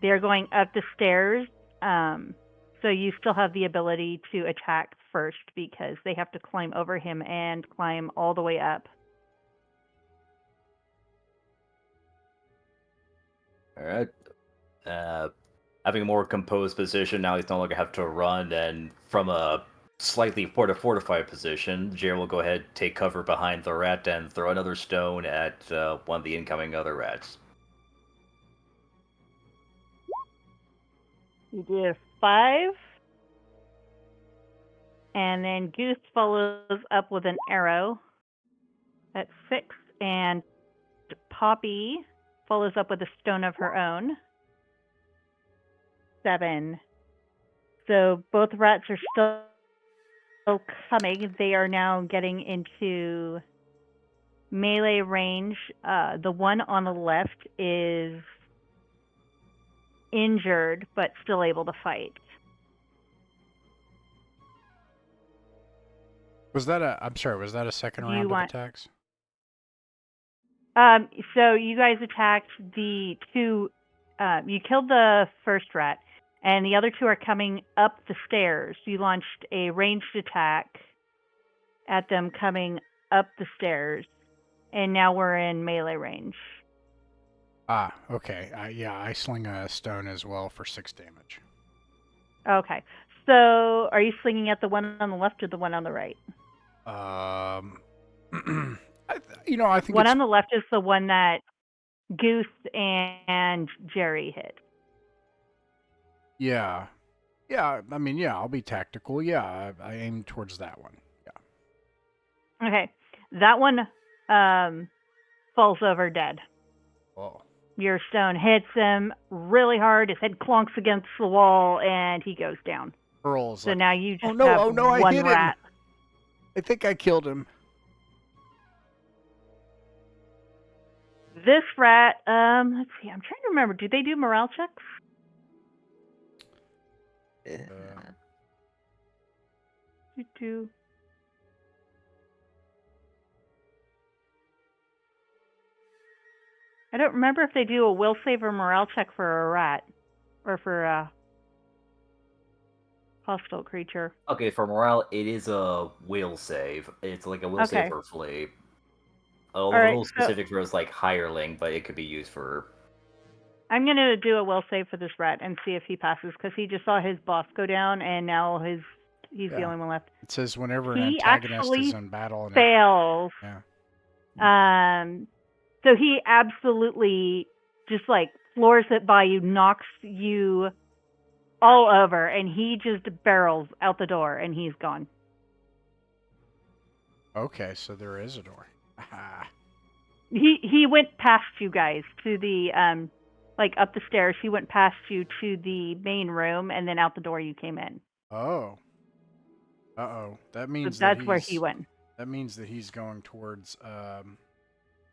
They're going up the stairs. So you still have the ability to attack first because they have to climb over him and climb all the way up. All right. Having a more composed position, now he's no longer have to run, and from a slightly fortified position, Jer will go ahead, take cover behind the rat, and throw another stone at one of the incoming other rats. You did 5. And then Goose follows up with an arrow at 6. And Poppy follows up with a stone of her own. 7. So both rats are still coming. They are now getting into melee range. The one on the left is injured, but still able to fight. Was that a second round of attacks? So you guys attacked the two. You killed the first rat, and the other two are coming up the stairs. You launched a ranged attack at them coming up the stairs, and now we're in melee range. Ah, okay. Yeah, I sling a stone as well for 6 damage. Okay. So are you slinging at the one on the left or the one on the right? I think one on the left is the one that Goose and Jerry hit. Yeah. Yeah, I mean, yeah, I'll be tactical. Yeah, I aim towards that one. Yeah. Okay. That one falls over dead. Oh. Your stone hits him really hard. His head clunks against the wall, and he goes down. Hurls. So now you just have I one hit rat. Him. I think I killed him. This rat, let's see. I'm trying to remember. Do they do morale checks? Do. I don't remember if they do a will save or morale check for a rat, or for a hostile creature. Okay, for morale, it is a will save. It's like a will save for flea. A little specific for like hireling, but it could be used for. I'm gonna do a will save for this rat and see if he passes, because he just saw his boss go down, and now he's the only one left. It says whenever an antagonist is in battle, fails. Yeah. So he absolutely just like floors it by you, knocks you all over, and he just barrels out the door, and he's gone. Okay, so there is a door. Aha. He went past you guys to the like up the stairs. He went past you to the main room, and then out the door you came in. Oh. Uh-oh. That So means that that's where he went. That means that he's going towards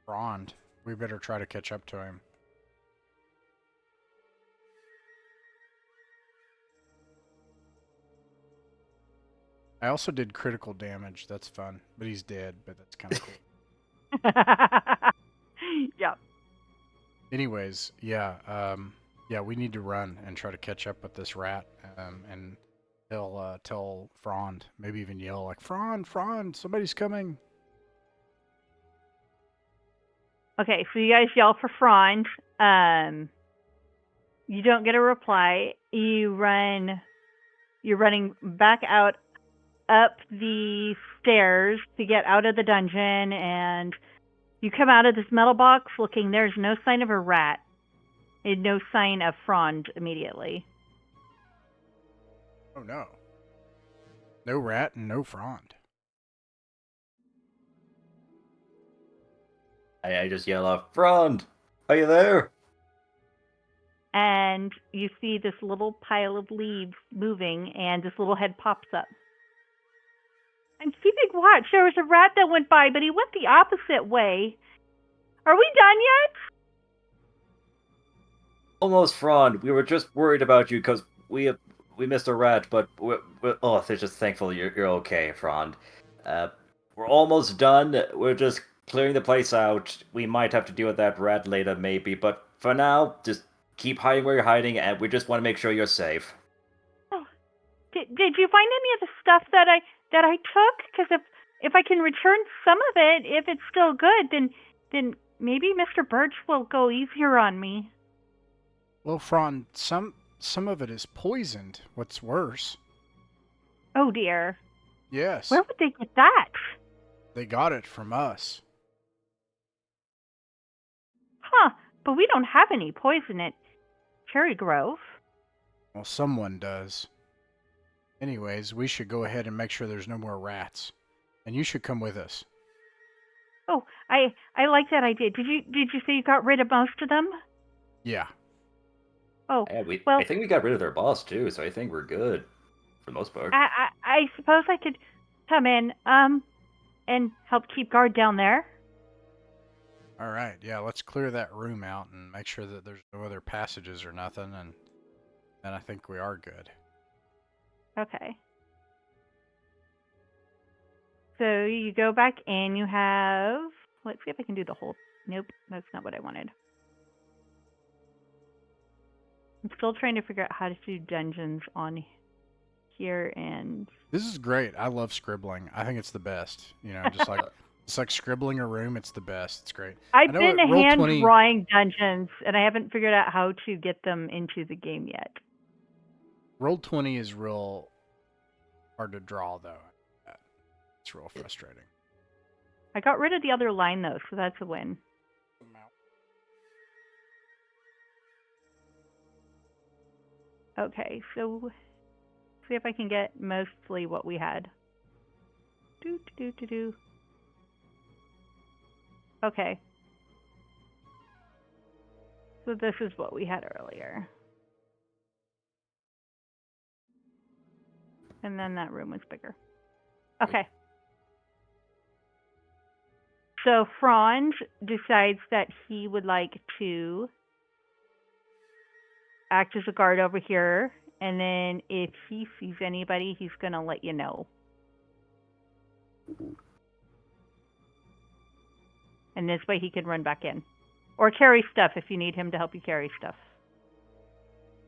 Frond. We better try to catch up to him. I also did critical damage. That's fun. But he's dead, but that's kind of cool. Yeah. Anyways, yeah, yeah, we need to run and try to catch up with this rat, and tell Frond, maybe even yell like, Frond, somebody's coming. Okay, so you guys yell for Frond. You don't get a reply. You're running back out up the stairs to get out of the dungeon, and you come out of this metal box looking, there's no sign of a rat and no sign of Frond immediately. Oh no. No rat and no Frond. I just yell out, Frond, are you there? And you see this little pile of leaves moving, and this little head pops up. I'm keeping watch. There was a rat that went by, but he went the opposite way. Are we done yet? Almost, Frond. We were just worried about you because we missed a rat, but they're just thankful you're okay, Frond. We're almost done. We're just clearing the place out. We might have to deal with that rat later, maybe, but for now, just keep hiding where you're hiding, and we just want to make sure you're safe. Oh, did you find any of the stuff that I took? Because if I can return some of it, if it's still good, then maybe Mr. Birch will go easier on me. Well, Frond, some of it is poisoned. What's worse? Oh dear. Yes. Where would they get that? They got it from us. Huh, but we don't have any poison at Cherry Grove. Well, someone does. Anyways, we should go ahead and make sure there's no more rats. And you should come with us. Oh, I like that idea. Did you say you got rid of most of them? Yeah. Oh, Yeah, well, I think we got rid of their boss too, so I think we're good for the most part. I suppose I could come in and help keep guard down there. All right. Yeah, let's clear that room out and make sure that there's no other passages or nothing, and then I think we are good. Okay. So you go back in. You have. Let's see if I can do the whole. Nope, that's not what I wanted. I'm still trying to figure out how to do dungeons on here, and This is great. I love scribbling. I think it's the best. You know, just like it's like scribbling a room. It's the best. It's great. I've I know been at hand Roll20 drawing dungeons, and I haven't figured out how to get them into the game yet. Roll20 is real hard to draw, though. It's real frustrating. I got rid of the other line though, so that's a win. Okay, so see if I can get mostly what we had. Do. Okay. So this is what we had earlier. And then that room was bigger. Okay. So Frond decides that he would like to act as a guard over here, and then if he sees anybody, he's going to let you know. And this way he can run back in. Or carry stuff if you need him to help you carry stuff.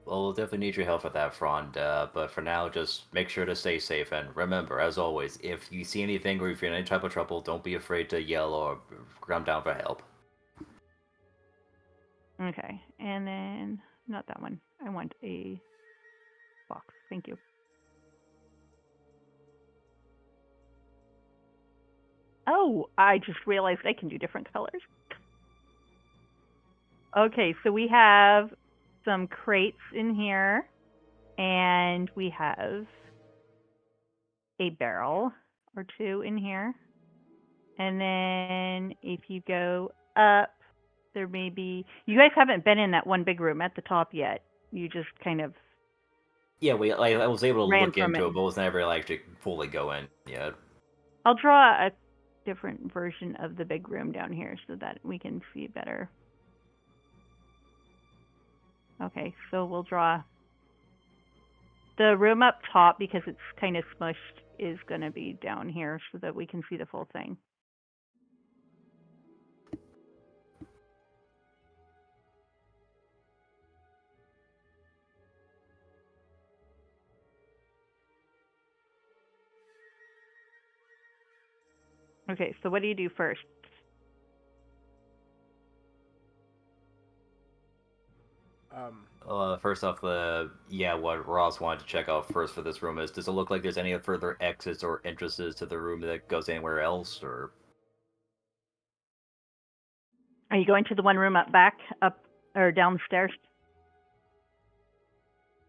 Well, we'll definitely need your help with that, Frond. But for now, just make sure to stay safe. And remember, as always, if you see anything or if you're in any type of trouble, don't be afraid to yell or come down for help. Okay, and then not that one. I want a box. Thank you. Oh, I just realized I can do different colors. Okay, so we have some crates in here, and we have a barrel or two in here. And then if you go up, there may be... You guys haven't been in that one big room at the top yet. You just kind of... Yeah, I was able to ran look from into it. it, but was never like to fully go in yet. I'll draw a different version of the big room down here so that we can see better. Okay, so we'll draw the room up top because it's kind of smushed is going to be down here so that we can see the full thing. Okay, so what do you do first? First off, what Ross wanted to check out first for this room is, does it look like there's any further exits or entrances to the room that goes anywhere else, or? Are you going to the one room up back, up or downstairs?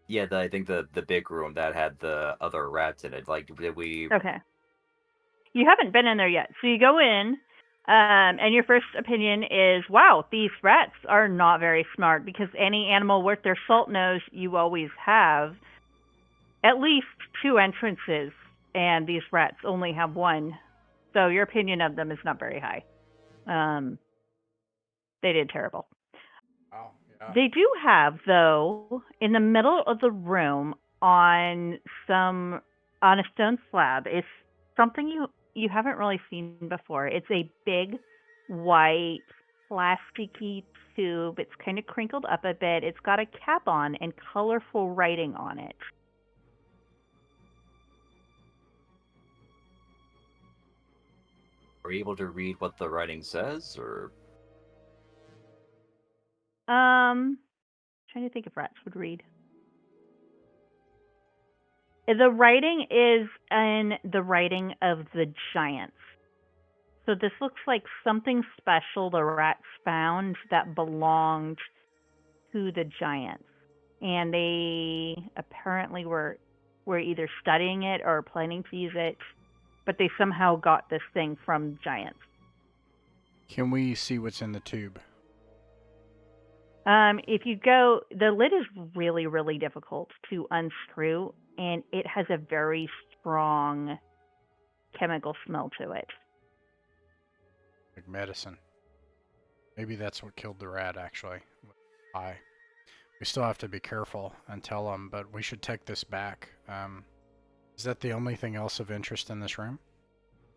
Yeah, I think the big room that had the other rats in it. Like, did we? Okay. You haven't been in there yet, so you go in, and your first opinion is, wow, these rats are not very smart, because any animal worth their salt knows you always have at least 2 entrances, and these rats only have 1. So your opinion of them is not very high. They did terrible. Wow. Yeah. They do have, though, in the middle of the room on a stone slab, it's something you haven't really seen before. It's a big white plasticky tube. It's kind of crinkled up a bit. It's got a cap on and colorful writing on it. Are you able to read what the writing says, or? Trying to think if rats would read. The writing is in the writing of the giants. So this looks like something special the rats found that belonged to the giants. And they apparently were either studying it or planning to use it, but they somehow got this thing from giants. Can we see what's in the tube? If you go, the lid is really, really difficult to unscrew, and it has a very strong chemical smell to it. Like medicine. Maybe that's what killed the rat, actually. Why? We still have to be careful and tell them, but we should take this back. Is that the only thing else of interest in this room?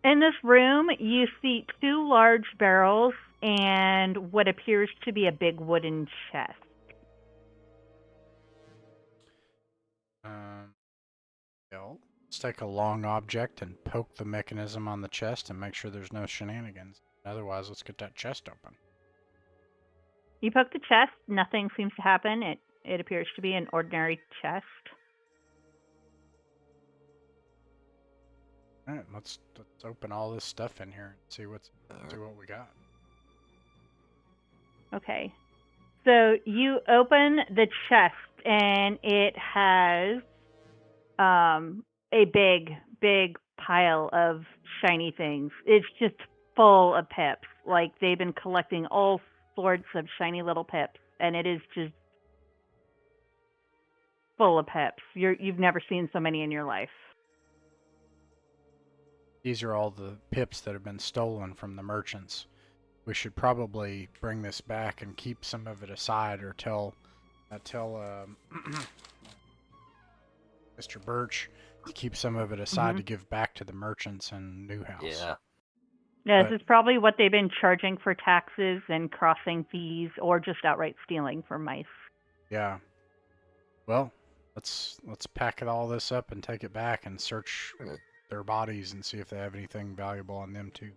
In this room, you see 2 large barrels and what appears to be a big wooden chest. Let's take a long object and poke the mechanism on the chest and make sure there's no shenanigans. Otherwise, let's get that chest open. You poke the chest, nothing seems to happen. It appears to be an ordinary chest. All right, let's open all this stuff in here and see what we got. Okay. So you open the chest and it has a big pile of shiny things. It's just full of pips. Like they've been collecting all sorts of shiny little pips, and it is just full of pips. You've never seen so many in your life. These are all the pips that have been stolen from the merchants. We should probably bring this back and keep some of it aside, or tell Mr. Birch to keep some of it aside to give back to the merchants in Newhouse. Yeah. Yeah, this is probably what they've been charging for taxes and crossing fees, or just outright stealing from mice. Yeah. Well, let's pack all this up and take it back and search their bodies and see if they have anything valuable on them too.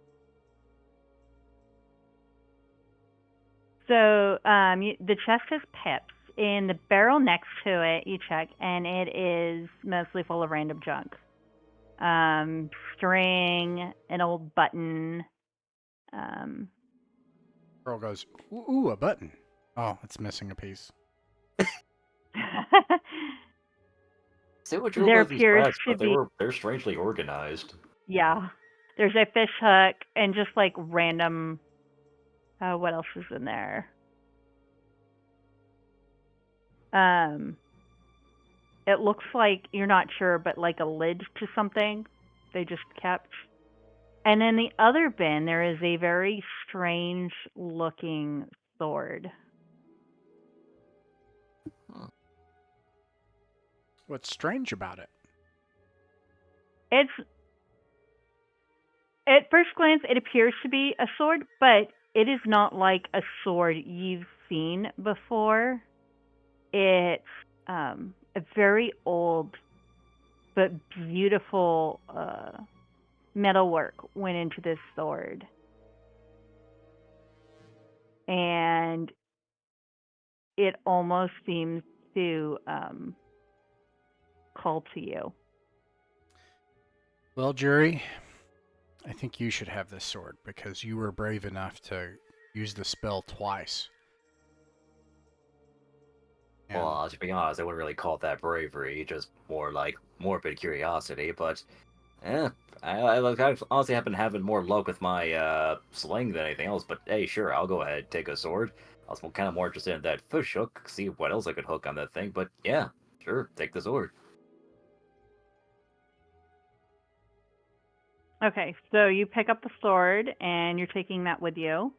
So the chest has pips. In the barrel next to it, you check, and it is mostly full of random junk. String, an old button. Girl goes, ooh, a button. Oh, it's missing a piece. Say what you There about these appears rats, to but be, they're strangely organized. yeah, there's a fish hook and just like random, what else is in there? It looks like, you're not sure, but like a lid to something they just kept. And in the other bin, there is a very strange looking sword. What's strange about it? It's, at first glance, it appears to be a sword, but it is not like a sword you've seen before. It's a very old but beautiful metalwork went into this sword. And it almost seems to call to you. Well, Jury, I think you should have this sword because you were brave enough to use the spell twice. And Well, to be honest, I wouldn't really call that bravery, just more like morbid curiosity, but I honestly have been having more luck with my sling than anything else, but hey, sure, I'll go ahead and take a sword. I was kind of more interested in that fish hook, see what else I could hook on that thing, but yeah, sure, take the sword. Okay, so you pick up the sword and you're taking that with you.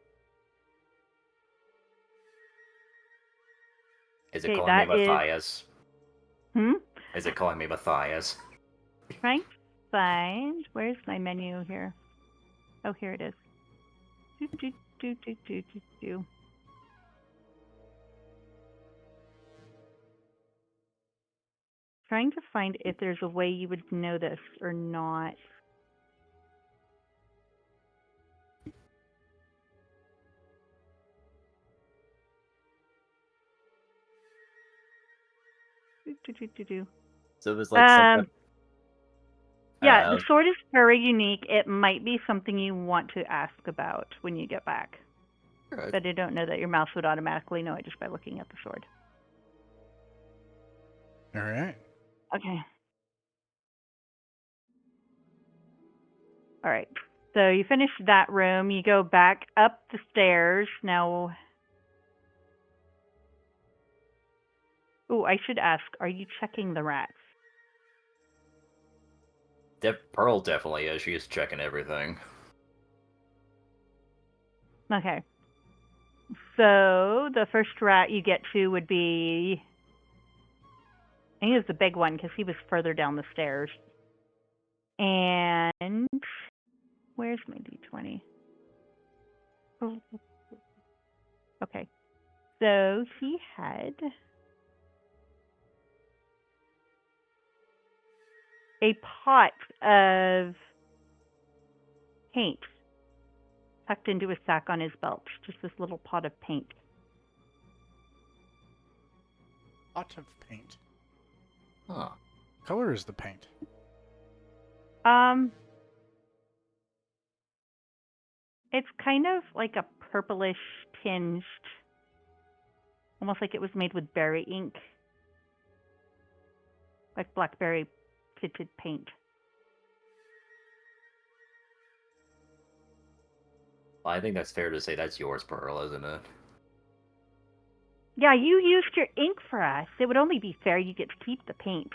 Is it Okay, calling me that is. Matthias? Hmm? Is it calling me Matthias? Trying to find. Where's my menu here? Oh, here it is. Do, do, do, do, do, do, do. Trying to find if there's a way you would know this or not. Do, do, do, do, do. So there's like some kind Yeah, the of, sword is very unique. It might be something you want to ask about when you get back. But I don't know that your mouse would automatically know it just by looking at the sword. all right. Okay. All right. So you finish that room. You go back up the stairs. Now, oh, I should ask, are you checking the rats? Pearl definitely is. She's checking everything. Okay. So the first rat you get to would be, I think it's the big one because he was further down the stairs. And where's my D20? Okay. So he had a pot of paint tucked into a sack on his belt. Just this little pot of paint. Pot of paint. Huh. Color is the paint? It's kind of like a purplish tinged, almost like it was made with berry ink, like blackberry tinted paint. Well, I think that's fair to say that's yours, Pearl, isn't it? Yeah, you used your ink for us. It would only be fair you get to keep the paint.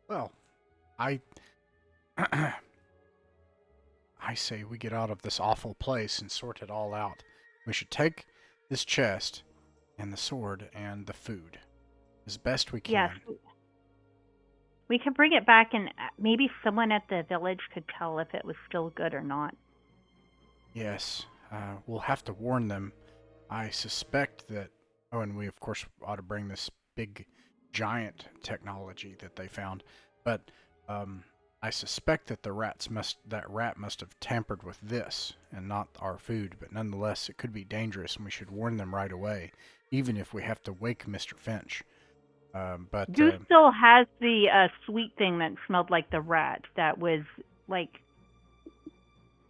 Well, I I say we get out of this awful place and sort it all out. We should take this chest and the sword and the food as best we can. Yes. We could bring it back and maybe someone at the village could tell if it was still good or not. Yes, we'll have to warn them. I suspect that. Oh, and we of course ought to bring this big, giant technology that they found. But I suspect that that rat must have tampered with this and not our food. But nonetheless, it could be dangerous, and we should warn them right away, even if we have to wake Mr. Finch. But Goose still has the sweet thing that smelled like the rat. That was like,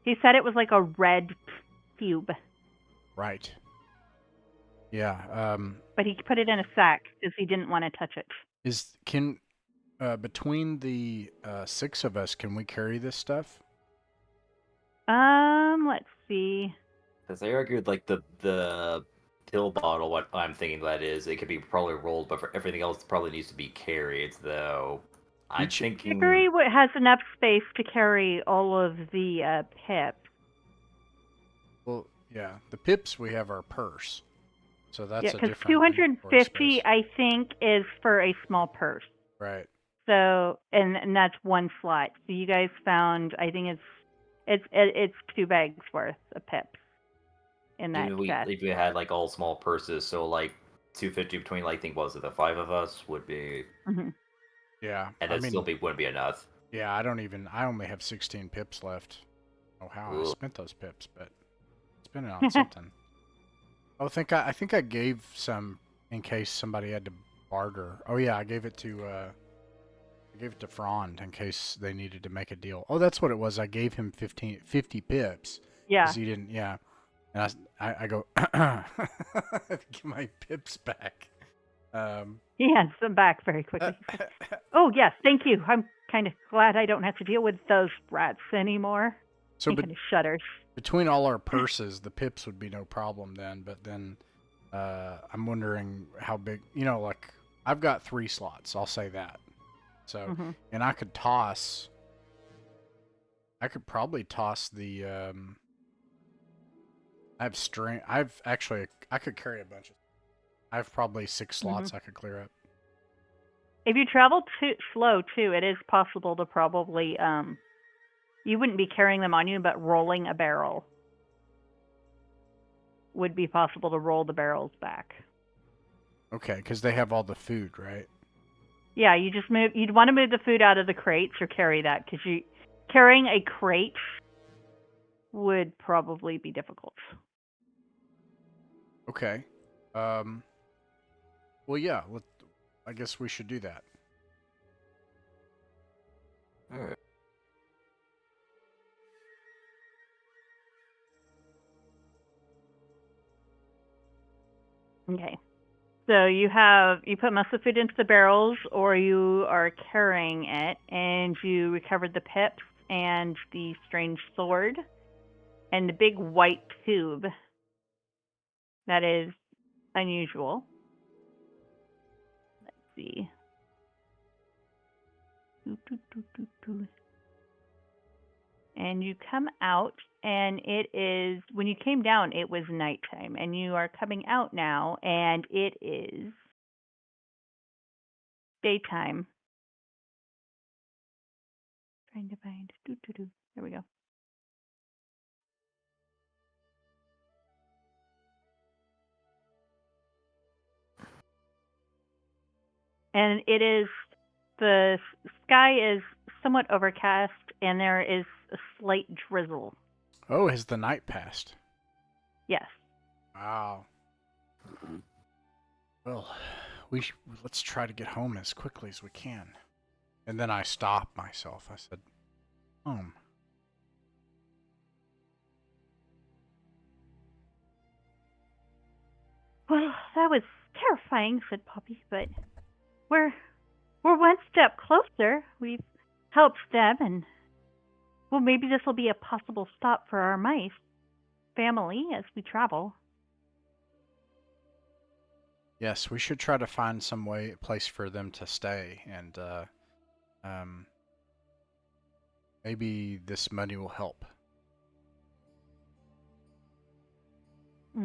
he said it was like a red cube. right. Yeah. But he put it in a sack because he didn't want to touch it. Between the 6 of us, can we carry this stuff? Let's see. Because I argued like the pill bottle. What I'm thinking that is, it could be probably rolled, but for everything else, it probably needs to be carried. Though I'm thinking Hickory has enough space to carry all of the pips. Well, yeah, the pips we have our purse, so that's a because different. 250 I think is for a small purse. Right. So and that's one slot. So you guys found, I think it's 2 bags worth of pips in that chest. if we had like all small purses, so like 250 between, like, I think, what was it, the 5 of us would be. Mm-hmm. Yeah, and it still wouldn't be enough. Yeah, I only have 16 pips left. Oh, how I spent those pips, but spent it on something. I think I gave some in case somebody had to barter. Oh yeah, I gave it to Frond in case they needed to make a deal. Oh, that's what it was. I gave him 50 pips. Yeah. Because he didn't. Yeah. And I go give my pips back. He hands them back very quickly. Oh yes, thank you. I'm kind of glad I don't have to deal with those rats anymore. So he kind of shudders. Between all our purses, the pips would be no problem then. But then I'm wondering how big. Like I've got 3 slots. I'll say that. So and I could probably toss the. I have string. I could carry a bunch of. I have probably 6 slots I could clear up. If you travel too slow too, it is possible to probably you wouldn't be carrying them on you, but rolling a barrel would be possible to roll the barrels back. Okay, because they have all the food, right? Yeah, you'd want to move the food out of the crates or carry that, because carrying a crate would probably be difficult. Okay. Well, yeah. I guess we should do that. All right. Okay. So you put most of the food into the barrels, or you are carrying it, and you recovered the pips and the strange sword and the big white tube. That is unusual. Let's see. And you come out, and it is, when you came down, it was nighttime, and you are coming out now, and it is daytime. Trying to find, there we go. And the sky is somewhat overcast, and there is a slight drizzle. Oh, has the night passed? Yes. Wow. Well, let's try to get home as quickly as we can. And then I stopped myself. I said, home. Well, that was terrifying, said Poppy, but we're one step closer. We've helped them, and well, maybe this will be a possible stop for our mice family as we travel. Yes, we should try to find some place for them to stay, and maybe this money will help.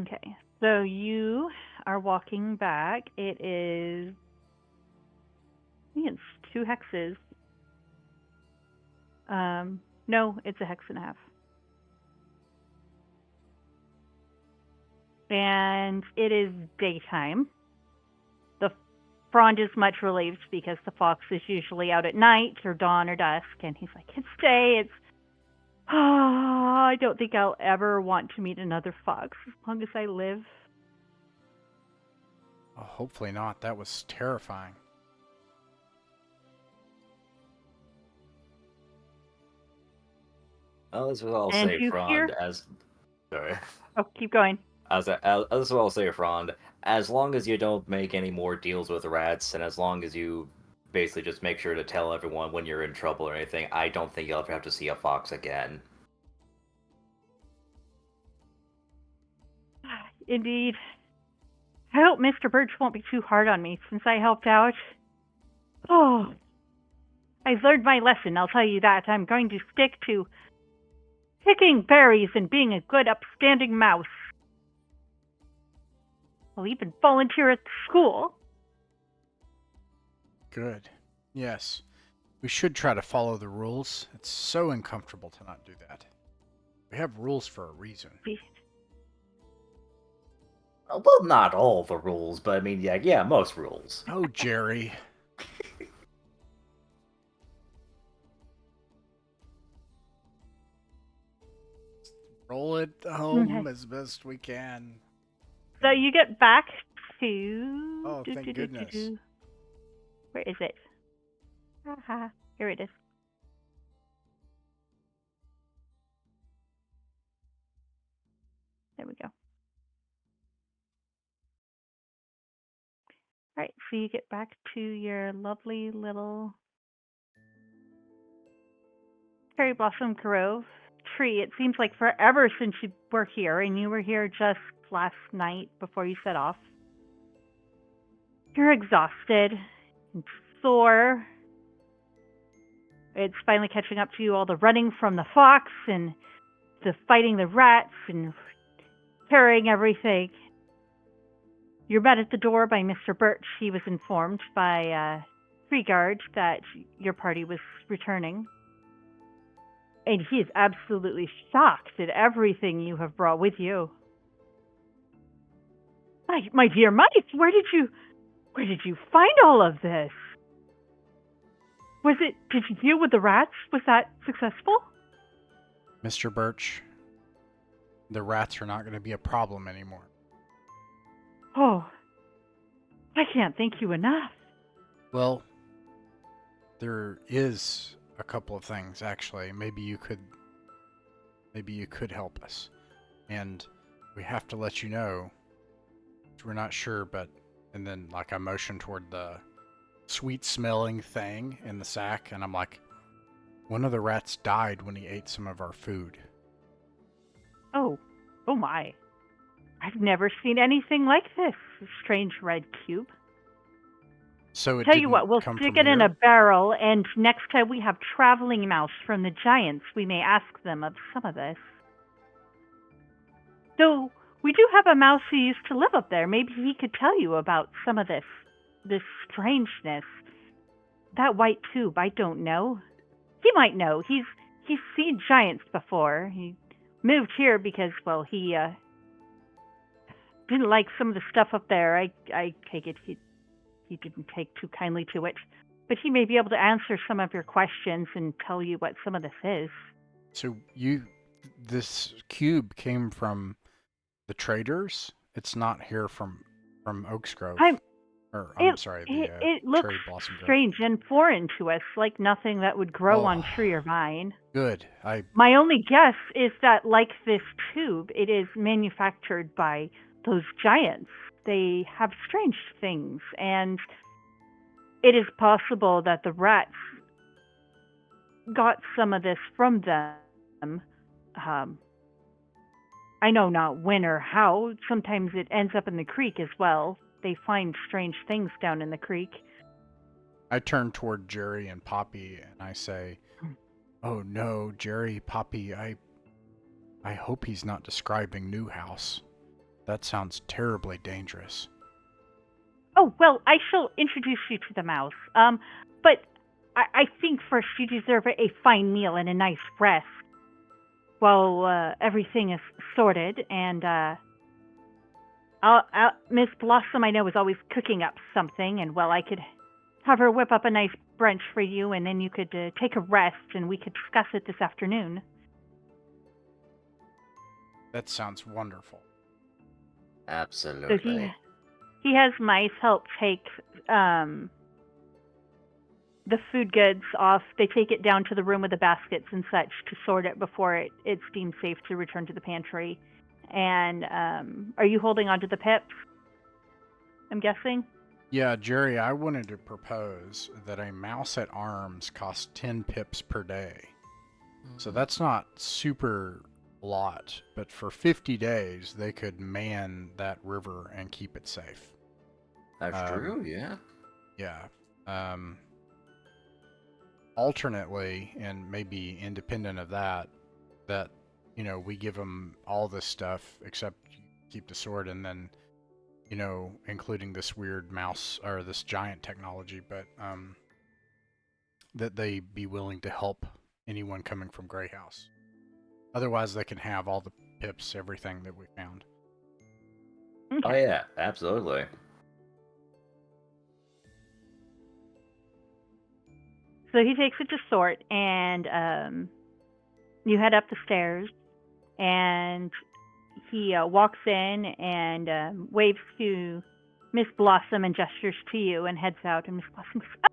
Okay, so you are walking back. It is, I think it's 2 hexes. No, it's a hex and a half. And it is daytime. The Frond is much relieved because the fox is usually out at night or dawn or dusk, and he's like, it's day, I don't think I'll ever want to meet another fox as long as I live. Oh, hopefully not. That was terrifying. Well, this is what I'll And say, you Frond, hear... as... Sorry. Oh, keep going. As this is what I'll say, Frond. As long as you don't make any more deals with rats, and as long as you basically just make sure to tell everyone when you're in trouble or anything, I don't think you'll ever have to see a fox again. Indeed. I hope Mr. Birch won't be too hard on me since I helped out. Oh, I've learned my lesson, I'll tell you that. I'm going to stick to picking berries and being a good, upstanding mouse. I'll even volunteer at the school. Good. Yes. We should try to follow the rules. It's so uncomfortable to not do that. We have rules for a reason. Well, not all the rules, but I mean, yeah, most rules. Oh, Jerry. Roll it home as best we can. So you get back to... Oh, thank goodness. Where is it? Haha, here it is. There we go. Alright, so you get back to your lovely little cherry blossom grove tree. It seems like forever since you were here, and you were here just last night before you set off. You're exhausted and sore. It's finally catching up to you, all the running from the fox and the fighting the rats and carrying everything. You're met at the door by Mr. Birch. He was informed by tree guard that your party was returning. And he is absolutely shocked at everything you have brought with you. My dear mice, where did you find all of this? Did you deal with the rats? Was that successful? Mr. Birch, the rats are not going to be a problem anymore. Oh, I can't thank you enough. Well, there is a couple of things, actually. Maybe you could help us. And we have to let you know, we're not sure, but... And then, like, I motion toward the sweet-smelling thing in the sack, and I'm like, one of the rats died when he ate some of our food. Oh my. I've never seen anything like this, strange red cube. So Tell you what, we'll stick it in a barrel, and next time we have traveling mouse from the giants, we may ask them of some of this. Though, we do have a mouse who used to live up there. Maybe he could tell you about some of this strangeness. That white tube, I don't know. He might know. He's seen giants before. He moved here because, well, he didn't like some of the stuff up there. I take it he didn't take too kindly to it. But he may be able to answer some of your questions and tell you what some of this is. So this cube came from the traders? It's not here from Oaks Grove. It looks strange and foreign to us, like nothing that would grow on tree or vine. Good. My only guess is that, like this tube, it is manufactured by those giants. They have strange things, and it is possible that the rats got some of this from them. I know not when or how. Sometimes it ends up in the creek as well. They find strange things down in the creek. I turn toward Jerry and Poppy and I say, "Oh no, Jerry, Poppy, I hope he's not describing Newhouse. That sounds terribly dangerous." Oh, well, I shall introduce you to the mouse. But I think first you deserve a fine meal and a nice rest while everything is sorted. And Miss Blossom, I know, is always cooking up something, and, well, I could have her whip up a nice brunch for you, and then you could take a rest, and we could discuss it this afternoon. That sounds wonderful. Absolutely. So he has mice help take the food goods off. They take it down to the room with the baskets and such to sort it before it's deemed safe to return to the pantry. And are you holding on to the pips? I'm guessing? Yeah, Jerry, I wanted to propose that a mouse at arms costs 10 pips per day. So that's not super lot, but for 50 days, they could man that river and keep it safe. That's true, yeah. Yeah. Alternately, and maybe independent of that, we give them all this stuff except keep the sword, and then, including this weird mouse or this giant technology, but that they be willing to help anyone coming from Greyhouse. Otherwise, they can have all the pips, everything that we found. Okay. Oh yeah, absolutely. So he takes it to sort, and you head up the stairs, and he walks in and waves to Miss Blossom and gestures to you and heads out. And Miss Blossom says,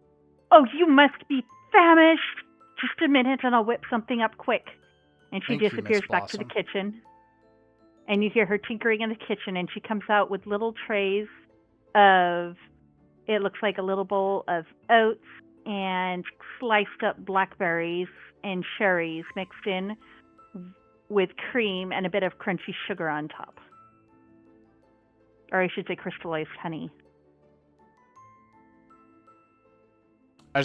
"Oh, you must be famished. Just a minute, and I'll whip something up quick." And she disappears back to the kitchen. And you hear her tinkering in the kitchen, and she comes out with little trays of, it looks like a little bowl of oats and sliced up blackberries and cherries mixed in with cream and a bit of crunchy sugar on top. Or I should say crystallized honey. I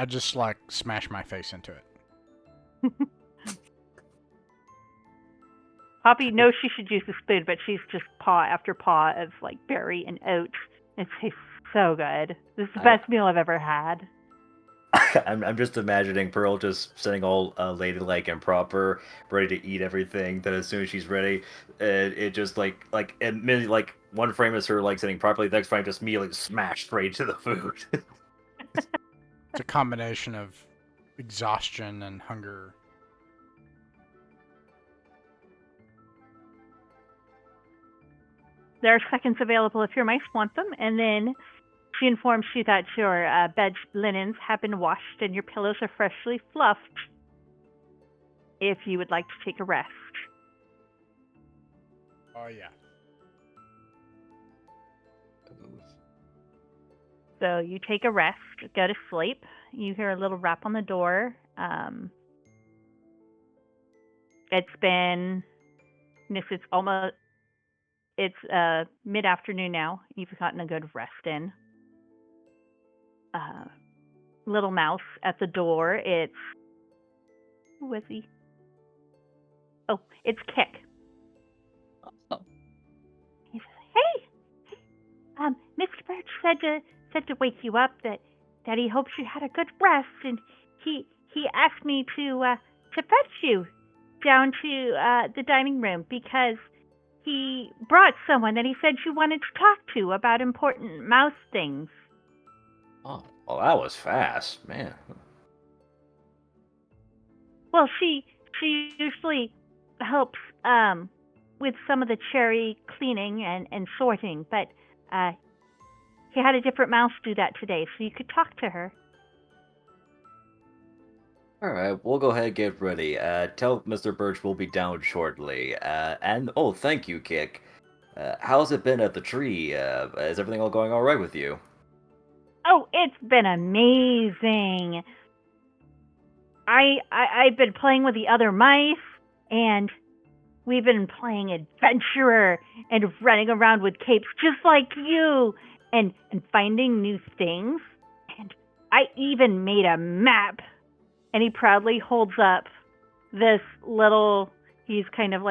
just smash my face into it. Poppy knows she should use the spoon, but she's just paw after paw of berry and oats. It tastes so good. This is the best meal I've ever had. I'm just imagining Pearl just sitting all ladylike and proper, ready to eat everything. That as soon as she's ready, it just immediately, one frame is her sitting properly, the next frame just immediately smashed straight to the food. It's a combination of exhaustion and hunger. There are seconds available if your mice want them, and then she informs you that your bed linens have been washed and your pillows are freshly fluffed if you would like to take a rest. Oh, yeah. So you take a rest, go to sleep. You hear a little rap on the door. It's mid-afternoon now. You've gotten a good rest in. Little mouse at the door. Who was he? Oh, it's Kick. Oh. He says, "Hey, Mr. Birch said to wake you up that he hopes you had a good rest, and he asked me to fetch you down to the dining room because he brought someone that he said you wanted to talk to about important mouse things." Oh, well, that was fast, man. Well, she usually helps with some of the cherry cleaning and sorting, but he had a different mouse do that today, so you could talk to her. All right, we'll go ahead and get ready. Tell Mr. Birch we'll be down shortly. Thank you, Kick. How's it been at the tree? Is everything all going all right with you? Oh, it's been amazing. I've been playing with the other mice, and we've been playing adventurer and running around with capes just like you, and finding new things. And I even made a map. And he proudly holds up this little, he's kind of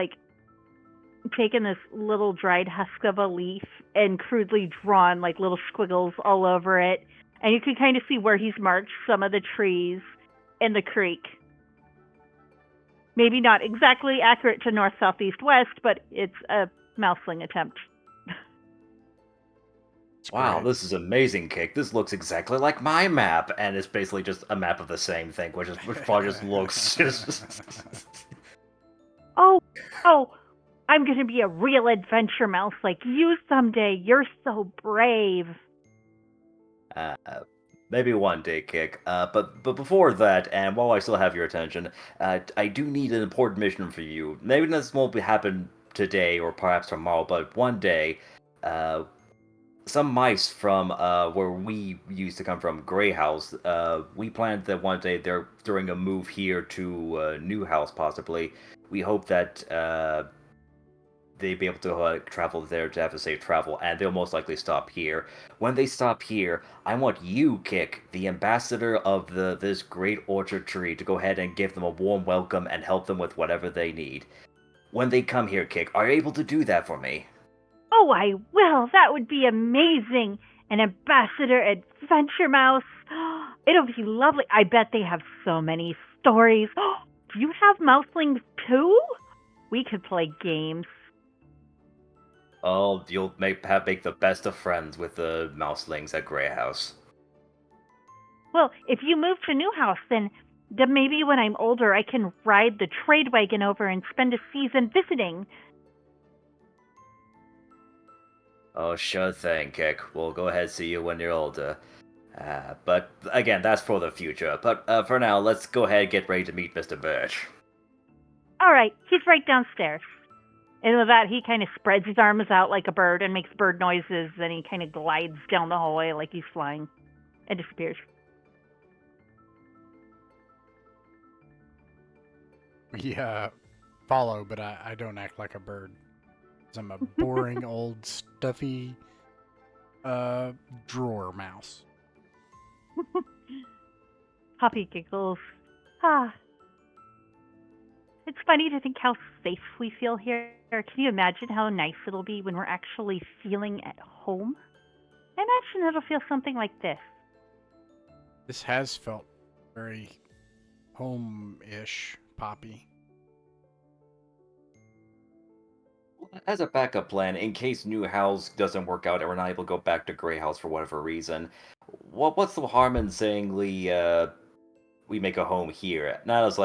taken this little dried husk of a leaf and crudely drawn little squiggles all over it. And you can kind of see where he's marked some of the trees in the creek. Maybe not exactly accurate to north, south, east, west, but it's a mouseling attempt. Wow, this is amazing, Kick. This looks exactly like my map, and it's basically just a map of the same thing, which probably just looks just... Oh, I'm going to be a real adventure mouse like you someday. You're so brave. Maybe one day, Kick. But before that, and while I still have your attention, I do need an important mission for you. Maybe this won't happen today or perhaps tomorrow, but one day, uh, some mice from where we used to come from, Greyhouse. We planned that one day they're during a move here to new house, possibly. We hope that they'd be able to travel there to have a safe travel, and they'll most likely stop here. When they stop here, I want you, Kick, the ambassador of this great orchard tree, to go ahead and give them a warm welcome and help them with whatever they need. When they come here, Kick, are you able to do that for me? Oh, I will. That would be amazing. An ambassador adventure mouse. It'll be lovely. I bet they have so many stories. Do you have mouselings too? We could play games. Oh, you'll make the best of friends with the mouselings at Greyhouse. Well, if you move to New House, then maybe when I'm older, I can ride the trade wagon over and spend a season visiting. Oh, sure thing, Kick. We'll go ahead and see you when you're older. But again, that's for the future. But for now, let's go ahead and get ready to meet Mr. Birch. All right, he's right downstairs. And with that, he kind of spreads his arms out like a bird and makes bird noises. Then he kind of glides down the hallway like he's flying and disappears. We follow, but I don't act like a bird. 'Cause I'm a boring old stuffy drawer mouse. Poppy giggles. Ah. It's funny to think how safe we feel here. Can you imagine how nice it'll be when we're actually feeling at home? I imagine it'll feel something like this. This has felt very home-ish, Poppy. As a backup plan, in case New House doesn't work out and we're not able to go back to Greyhouse for whatever reason, what's the harm in saying we make a home here? Not as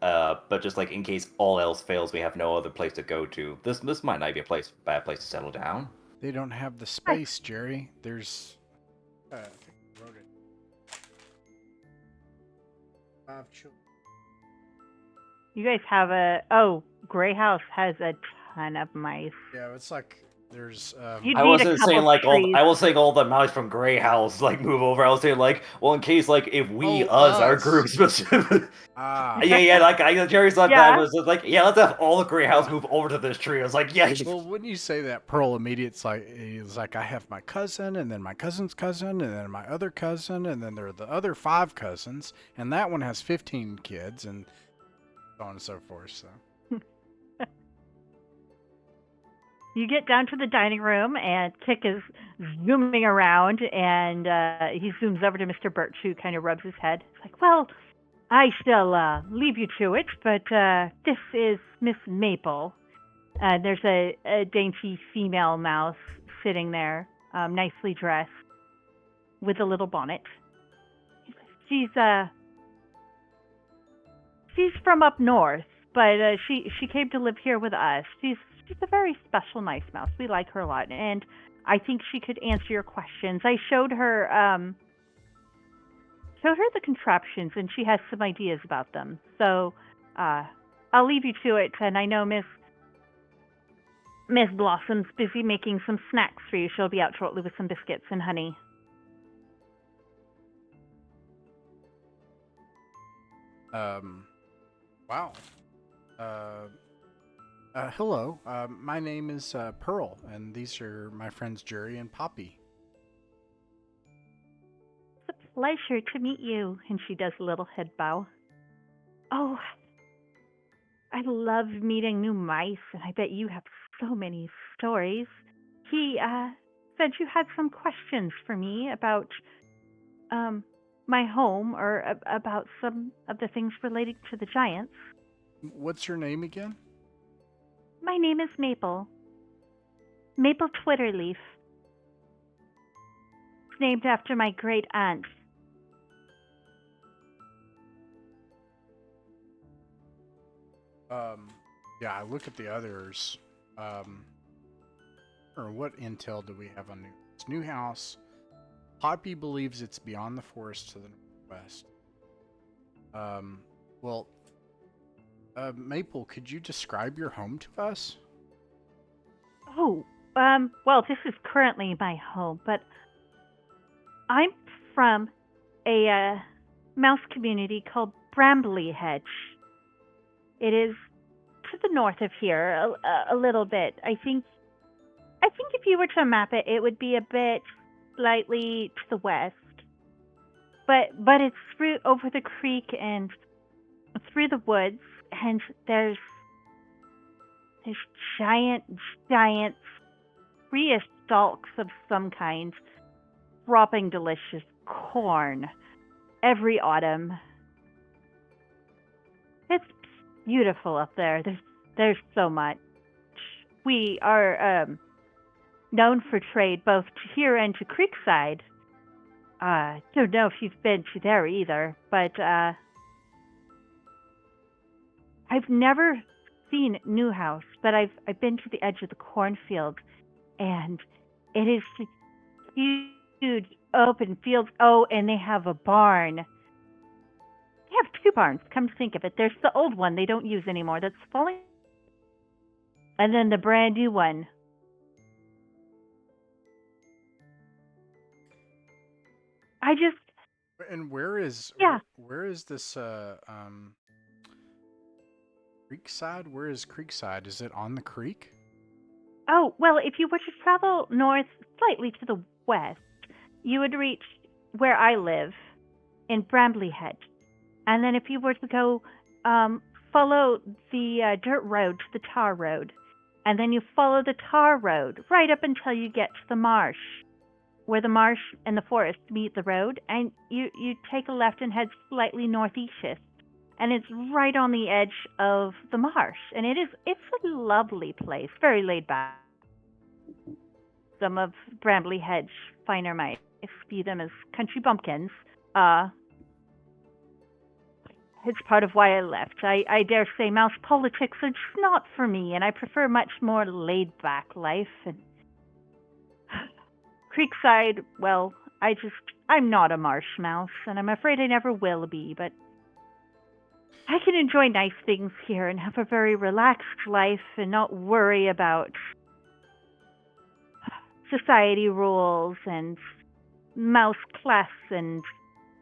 but just like in case all else fails, we have no other place to go to. This might not be a bad place to settle down. They don't have the space, Jerry. There's I think I wrote it. 5 children. You guys have Greyhouse has a ton of mice. Yeah, it's like there's You'd I need a wasn't saying couple trees. I was saying all the mice from Greyhouse move over. I was saying well, in case if we our us. group specifically. Ah. Yeah, Jerry's like Yeah. that was just let's have all the Greyhouse move over to this tree. I was like, yeah. Well, when you say that, Pearl immediately it's like I have my cousin, and then my cousin's cousin, and then my other cousin, and then there are the other 5 cousins, and that one has 15 kids, and so on and so forth. So. You get down to the dining room, and Kick is zooming around, and he zooms over to Mr. Birch, who kind of rubs his head. It's like, well, I shall leave you to it, but this is Miss Maple. There's a dainty female mouse sitting there, nicely dressed, with a little bonnet. She's from up north, but she came to live here with us. She's a very special nice mouse. We like her a lot, and I think she could answer your questions. I showed her the contraptions, and she has some ideas about them. So I'll leave you to it, and I know Miss Blossom's busy making some snacks for you. She'll be out shortly with some biscuits and honey. Wow. Hello. My name is Pearl, and these are my friends Jerry and Poppy. It's a pleasure to meet you. And she does a little head bow. Oh, I love meeting new mice, and I bet you have so many stories. He said you had some questions for me about my home, or about some of the things relating to the giants. What's your name again? My name is Maple. Maple Twitterleaf. It's named after my great aunt. Yeah, I look at the others. Or what intel do we have on New House? Poppy believes it's beyond the forest to the northwest. Well, Maple, could you describe your home to us? Oh, well, this is currently my home, but I'm from a mouse community called Brambly Hedge. It is to the north of here, a little bit. I think if you were to map it, it would be a bit slightly to the west. But it's through over the creek and through the woods, and there's giant freeish stalks of some kind, dropping delicious corn every autumn. It's beautiful up there. There's so much. We are known for trade both to here and to Creekside. Don't know if you've been to there either, but I've never seen Newhouse, but I've been to the edge of the cornfield, and it is huge open fields. Oh, and they have a barn. They have two barns, come to think of it. There's the old one they don't use anymore that's falling, and then the brand new one. And where is this Creekside? Where is Creekside? Is it on the creek? Oh, well, if you were to travel north slightly to the west, you would reach where I live in Brambly Hedge. And then if you were to go follow the dirt road to the tar road, and then you follow the tar road right up until you get to the marsh, where the marsh and the forest meet the road, and you take a left and head slightly northeast, and it's right on the edge of the marsh, and it's a lovely place, very laid back. Some of Brambly Hedge finer might view them as country bumpkins. It's part of why I left. I dare say mouse politics are just not for me, and I prefer much more laid back life. And Creekside, well, I'm not a marsh mouse, and I'm afraid I never will be, but I can enjoy nice things here and have a very relaxed life and not worry about society rules and mouse class and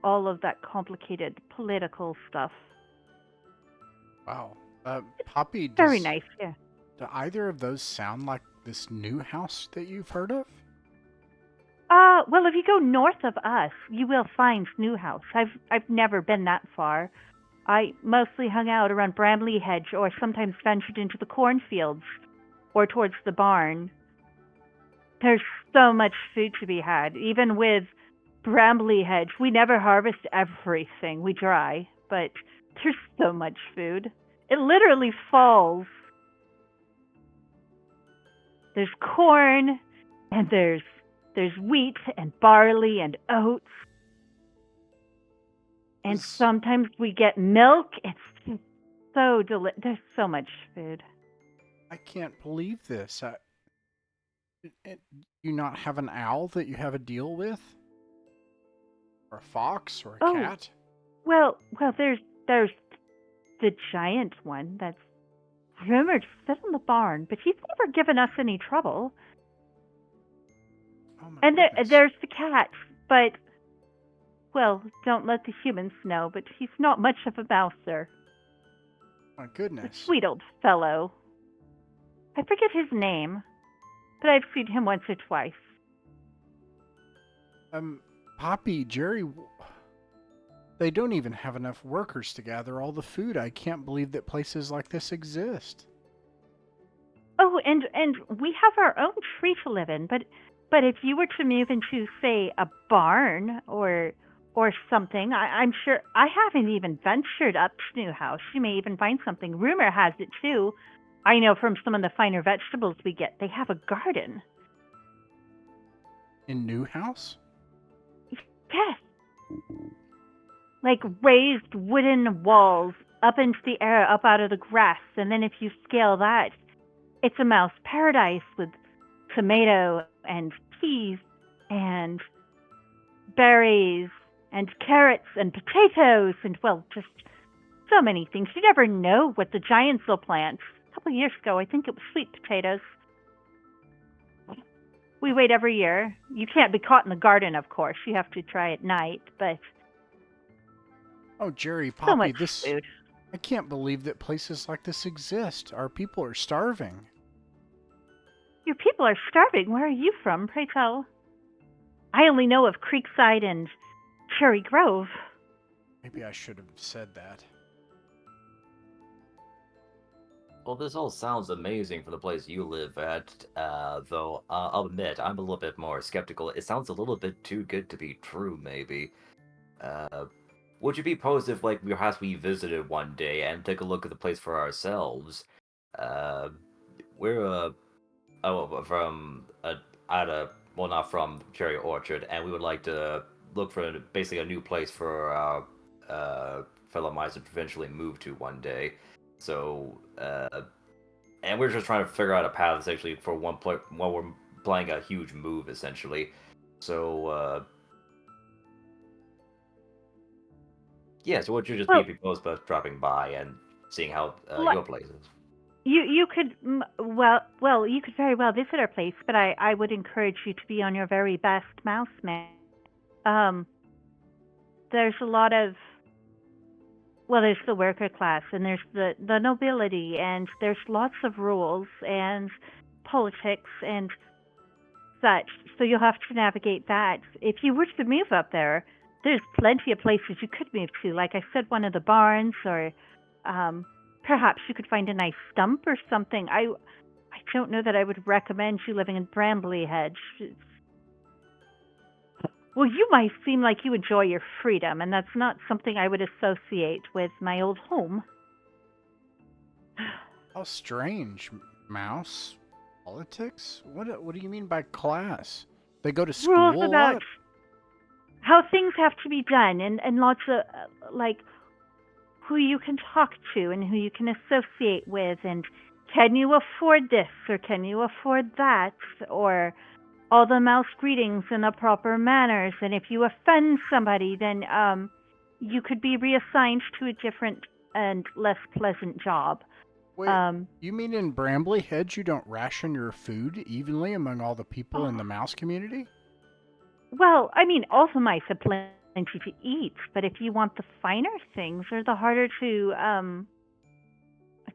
all of that complicated political stuff. Wow. Poppy, very nice, yeah. Do either of those sound like this new house that you've heard of? Well, if you go north of us, you will find Newhouse. I've never been that far. I mostly hung out around Brambly Hedge, or sometimes ventured into the cornfields, or towards the barn. There's so much food to be had. Even with Brambly Hedge, we never harvest everything. We dry, but there's so much food. It literally falls. There's corn, and there's wheat and barley and oats. And sometimes we get milk. It's just so delicious. There's so much food. I can't believe this. You not have an owl that you have a deal with? Or a fox or a cat? Well, there's the giant one that's rumored to sit in the barn, but he's never given us any trouble. Oh my and goodness. There's the cat, but, well, don't let the humans know, but he's not much of a mouser. My goodness. A sweet old fellow. I forget his name, but I've seen him once or twice. Poppy, Jerry, they don't even have enough workers to gather all the food. I can't believe that places like this exist. Oh, and we have our own tree to live in, but if you were to move into, say, a barn or something, I'm sure, I haven't even ventured up to Newhouse. You may even find something. Rumor has it, too. I know from some of the finer vegetables we get, they have a garden. In Newhouse? Yes. Like raised wooden walls up into the air, up out of the grass, and then if you scale that, it's a mouse paradise with tomato and peas and berries and carrots and potatoes and, well, just so many things. You never know what the giants will plant. A couple of years ago, I think it was sweet potatoes. We wait every year. You can't be caught in the garden, of course. You have to try at night, but Oh, Jerry, so Poppy, much food. I can't believe that places like this exist. Our people are starving. Your people are starving. Where are you from, pray tell? I only know of Creekside and Cherry Grove. Maybe I should have said that. Well, this all sounds amazing for the place you live at, though I'll admit I'm a little bit more skeptical. It sounds a little bit too good to be true, maybe. Would you be opposed if, like, perhaps we visited one day and took a look at the place for ourselves? We're well, not from Cherry Orchard, and we would like to look for basically a new place for our fellow mice to eventually move to one day. So, and we're just trying to figure out a path essentially for while we're playing a huge move essentially. So, yeah. So would you just be opposed to dropping by and seeing how your place is? You could you could very well visit our place, but I would encourage you to be on your very best, mouse man. There's a lot of there's the worker class, and there's the nobility, and there's lots of rules and politics and such. So you'll have to navigate that. If you were to move up there, there's plenty of places you could move to. Like I said, one of the barns, or perhaps you could find a nice stump or something. I don't know that I would recommend you living in Brambly Hedge. Well, you might seem like you enjoy your freedom, and that's not something I would associate with my old home. How strange, Mouse. Politics? What do you mean by class? They go to school? Rules about how things have to be done, and lots of, like, who you can talk to and who you can associate with, and can you afford this, or can you afford that, or all the mouse greetings in the proper manners, and if you offend somebody, then you could be reassigned to a different and less pleasant job. Wait, you mean in Brambly Hedge you don't ration your food evenly among all the people in the mouse community? Well, I mean, all the mice have plenty to eat, but if you want the finer things or the harder to,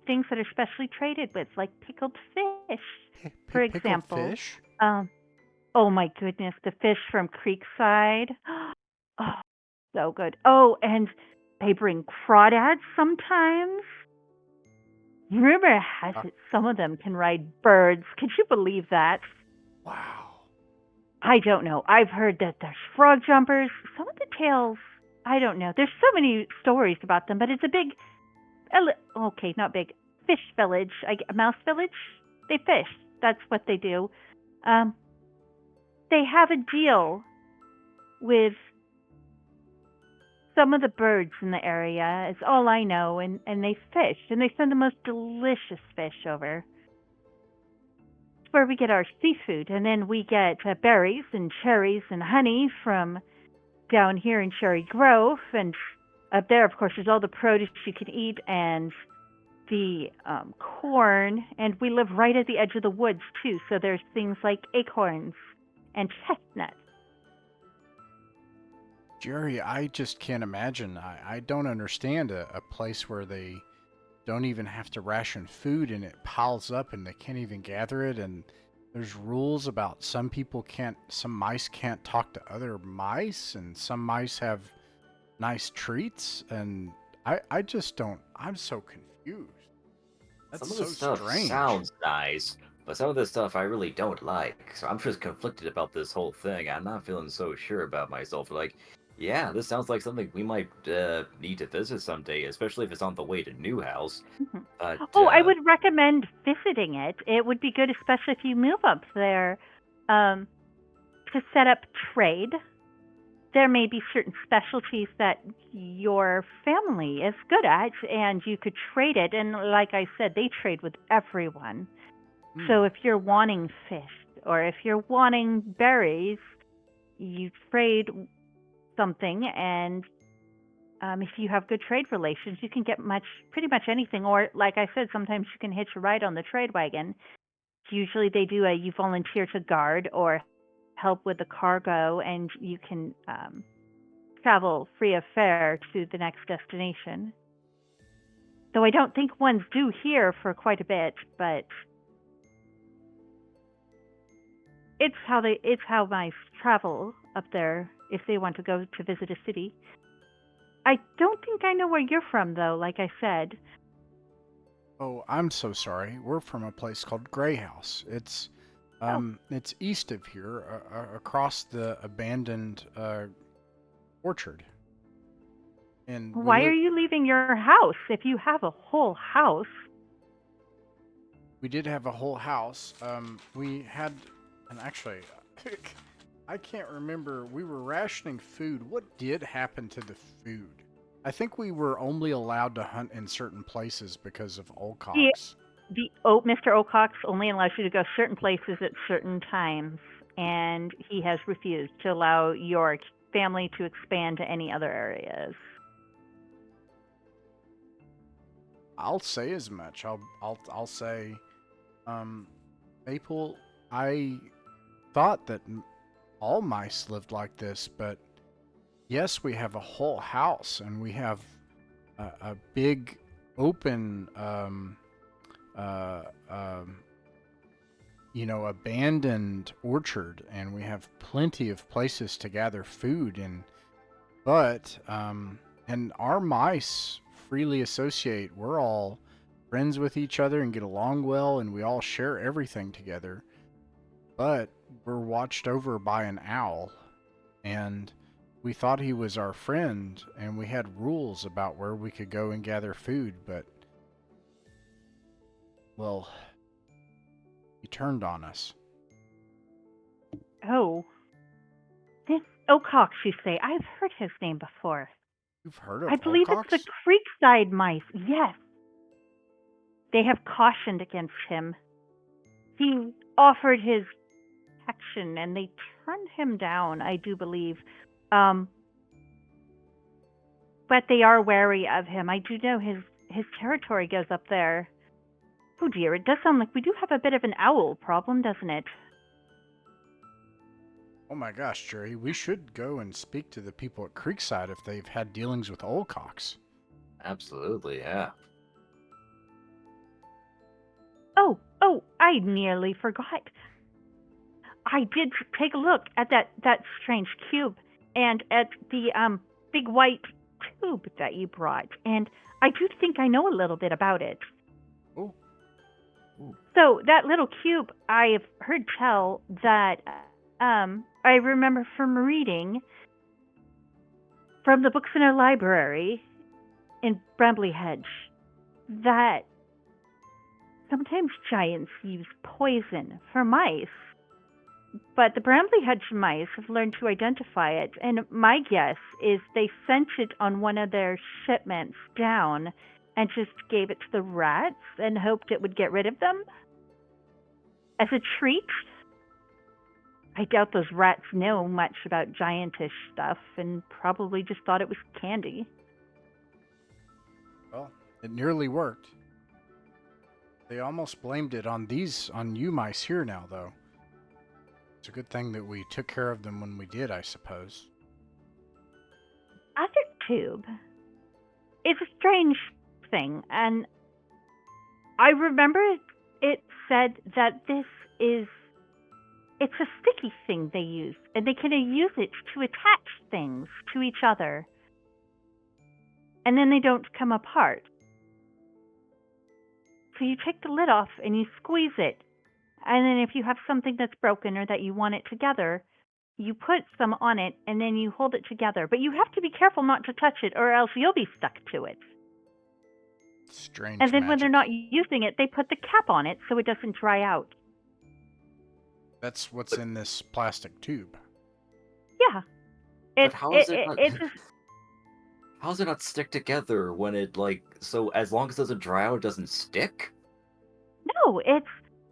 things that are specially traded with, like pickled fish, for example. Pickled fish? Oh my goodness, the fish from Creekside. Oh, so good. Oh, and they bring crawdads sometimes. Rumor has it some of them can ride birds. Could you believe that? Wow. I don't know. I've heard that there's frog jumpers. Some of the tales, I don't know. There's so many stories about them, but it's a big, okay, not big, fish village, a mouse village. They fish. That's what they do. They have a deal with some of the birds in the area, is all I know, and they fish, and they send the most delicious fish over. It's where we get our seafood, and then we get berries and cherries and honey from down here in Cherry Grove, and up there, of course, there's all the produce you can eat, and the corn, and we live right at the edge of the woods, too, so there's things like acorns and chestnuts. Jerry, I just can't imagine. I don't understand a place where they don't even have to ration food and it piles up and they can't even gather it, and there's rules about some mice can't talk to other mice, and some mice have nice treats, and I just don't, I'm so confused. That's some of so this stuff strange. Sounds nice, but some of this stuff I really don't like. So I'm just conflicted about this whole thing. I'm not feeling so sure about myself. Like, yeah, this sounds like something we might need to visit someday, especially if it's on the way to Newhouse. Mm-hmm. But, I would recommend visiting it. It would be good, especially if you move up there, to set up trade. There may be certain specialties that your family is good at, and you could trade it. And like I said, they trade with everyone. So if you're wanting fish, or if you're wanting berries, you trade something, and if you have good trade relations, you can get pretty much anything. Or, like I said, sometimes you can hitch a ride on the trade wagon. Usually they do you volunteer to guard or help with the cargo, and you can travel free of fare to the next destination. Though I don't think one's due here for quite a bit, but it's how mice travel up there if they want to go to visit a city. I don't think I know where you're from, though, like I said. Oh, I'm so sorry. We're from a place called Greyhouse. It's east of here, across the abandoned orchard. And Why are you leaving your house if you have a whole house? We did have a whole house. We had, and actually, I can't remember. We were rationing food. What did happen to the food? I think we were only allowed to hunt in certain places because of Olcox. Mr. Olcox only allows you to go certain places at certain times, and he has refused to allow your family to expand to any other areas. I'll say as much. I'll say, Maple, I thought that all mice lived like this, but yes, we have a whole house, and we have a big open, abandoned orchard, and we have plenty of places to gather food. And our mice freely associate. We're all friends with each other and get along well, and we all share everything together. But we're watched over by an owl, and we thought he was our friend, and we had rules about where we could go and gather food, but, well, he turned on us. Oh. This Ocox, you say? I've heard his name before. You've heard of I believe Olcox? it's the Creekside mice. Yes. They have cautioned against him. He offered his protection, and they turned him down, I do believe. But they are wary of him. I do know his territory goes up there. Oh dear, it does sound like we do have a bit of an owl problem, doesn't it? Oh my gosh, Jerry, we should go and speak to the people at Creekside if they've had dealings with Olcox. Absolutely, yeah. Oh, I nearly forgot. I did take a look at that strange cube and at the big white tube that you brought, and I do think I know a little bit about it. Oh. So that little cube, I've heard tell that I remember from reading from the books in our library in Brambly Hedge that sometimes giants use poison for mice, but the Brambly Hedge mice have learned to identify it, and my guess is they sent it on one of their shipments down and just gave it to the rats and hoped it would get rid of them as a treat. I doubt those rats know much about giantish stuff and probably just thought it was candy. Well, it nearly worked. They almost blamed it on you mice here now, though. It's a good thing that we took care of them when we did, I suppose. Other tube is a strange thing, and I remember it said that it's a sticky thing they use, and they can use it to attach things to each other, and then they don't come apart. So you take the lid off and you squeeze it, and then if you have something that's broken or that you want it together, you put some on it and then you hold it together. But you have to be careful not to touch it or else you'll be stuck to it. Strange And then magic. when they're not using it, they put the cap on it so it doesn't dry out. That's what's in this plastic tube. Yeah. But how is it not... It's just... How does it not stick together when it, so as long as it doesn't dry out, it doesn't stick? No, it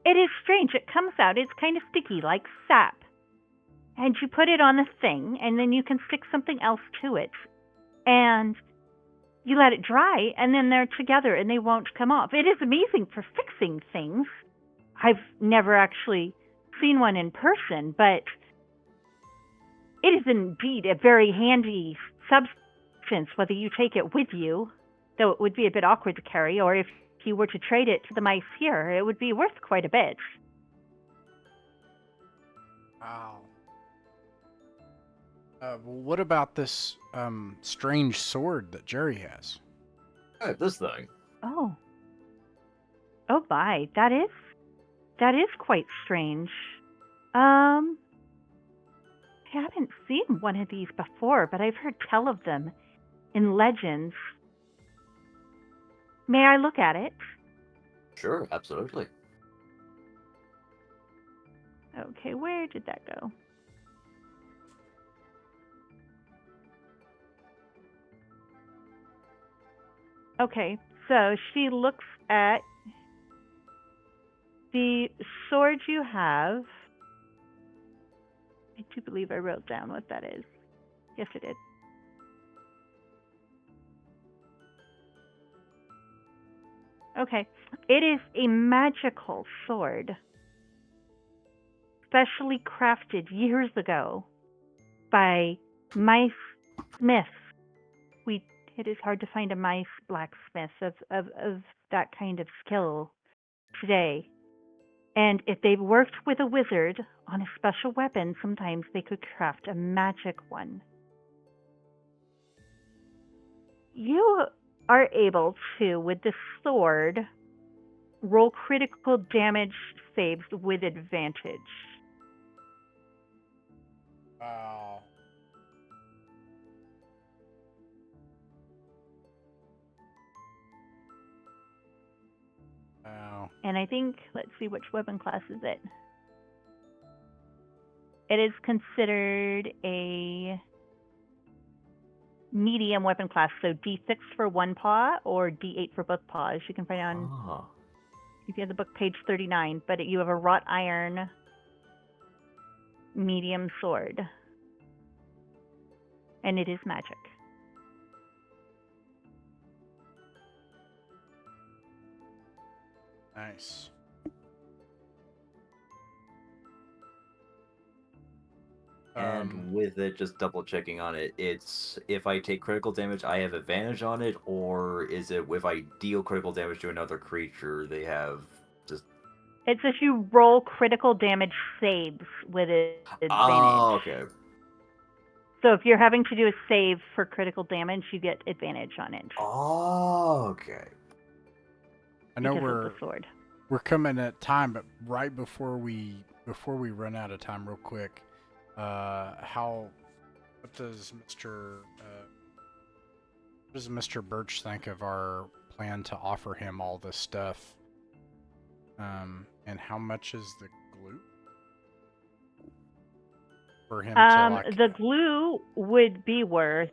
is strange. It comes out. It's kind of sticky, like sap. and you put it on the thing, and then you can stick something else to it, and you let it dry, and then they're together, and they won't come off. It is amazing for fixing things. I've never actually seen one in person, but it is indeed a very handy substance, whether you take it with you, though it would be a bit awkward to carry, or if you were to trade it to the mice here, it would be worth quite a bit. Wow. Well, what about this strange sword that Jerry has? Hey, this thing. Oh. Oh my, that is quite strange. I haven't seen one of these before, but I've heard tell of them in legends. May I look at it? Sure, absolutely. Okay, where did that go? Okay, so she looks at the sword you have. I do believe I wrote down what that is. Yes, I did. Okay, it is a magical sword, specially crafted years ago by mice smiths. It is hard to find a mice blacksmith of that kind of skill today. And if they worked with a wizard on a special weapon, sometimes they could craft a magic one. You are able to, with the sword, roll critical damage saves with advantage. Wow. Wow. And I think, let's see, which weapon class is it? It is considered a medium weapon class, so D6 for one paw or D8 for both paws. You can find on, if you have the book, page 39, but you have a wrought iron medium sword. And it is magic. Nice. And with it, just double checking on it, it's if I take critical damage, I have advantage on it, or is it if I deal critical damage to another creature, they have just. It says you roll critical damage saves with advantage. Oh, okay. So if you're having to do a save for critical damage, you get advantage on it. Oh, okay. I know because of the sword. we're coming at time, but right before we run out of time, real quick, what does Mr. Birch think of our plan to offer him all this stuff? And how much is the glue for him to The glue would be worth.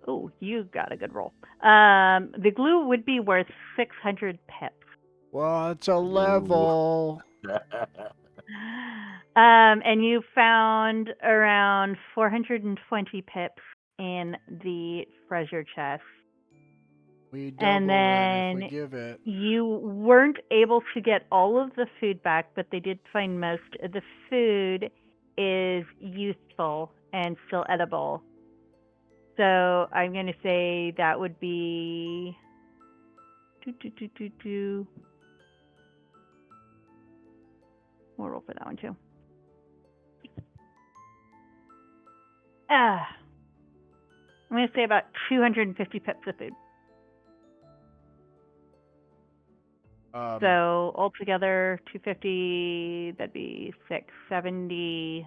Oh, you got a good roll. The glue would be worth 600 pips. Well, it's a level. And you found around 420 pips in the treasure chest. We double And then it if we give it. you weren't able to get all of the food back, but they did find most of the food is useful and still edible. So I'm going to say that would be We'll roll for that one too. I'm going to say about 250 pips of food. So altogether, 250, that'd be 670,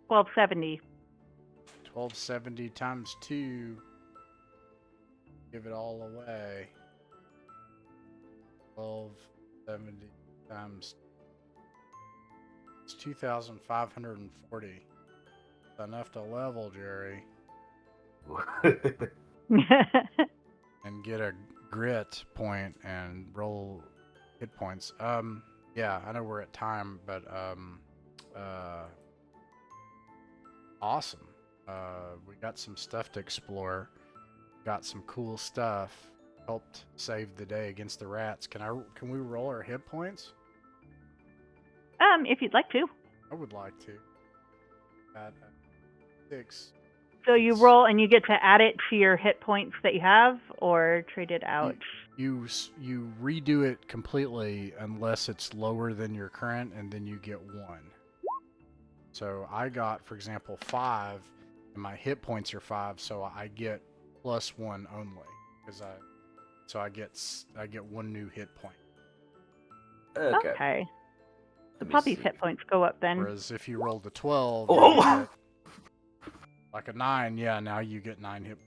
1270. 1270 times 2. Give it all away. 1270 times. It's 2,540. It's enough to level, Jerry. And get a grit point and roll hit points. Yeah, I know we're at time, but Awesome. We got some stuff to explore. Got some cool stuff. Helped save the day against the rats. Can we roll our hit points? If you'd like to. I would like to. At 6. So you roll and you get to add it to your hit points that you have, or trade it out. You redo it completely unless it's lower than your current, and then you get 1. So I got, for example, 5, and my hit points are 5, so I get +1 only because I get 1 new hit point. Okay. The Poppy's hit points go up then. Whereas if you rolled a 12, Oh! you get, like a 9, now you get 9 hit points.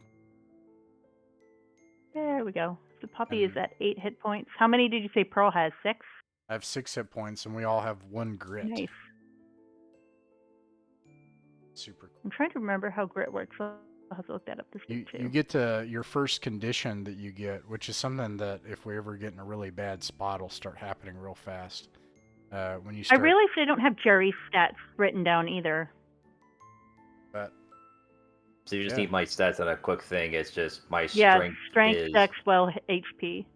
There we go. So Poppy is at 8 hit points. How many did you say Pearl has? 6? I have 6 hit points, and we all have 1 grit. Nice. Super cool. I'm trying to remember how grit works. I'll have to look that up this week too. You get to your first condition that you get, which is something that if we ever get in a really bad spot, will start happening real fast. When you start, I realized I don't have Jerry's stats written down either. But so you just need my stats on a quick thing. It's just my strength strength, is... dex, well, HP.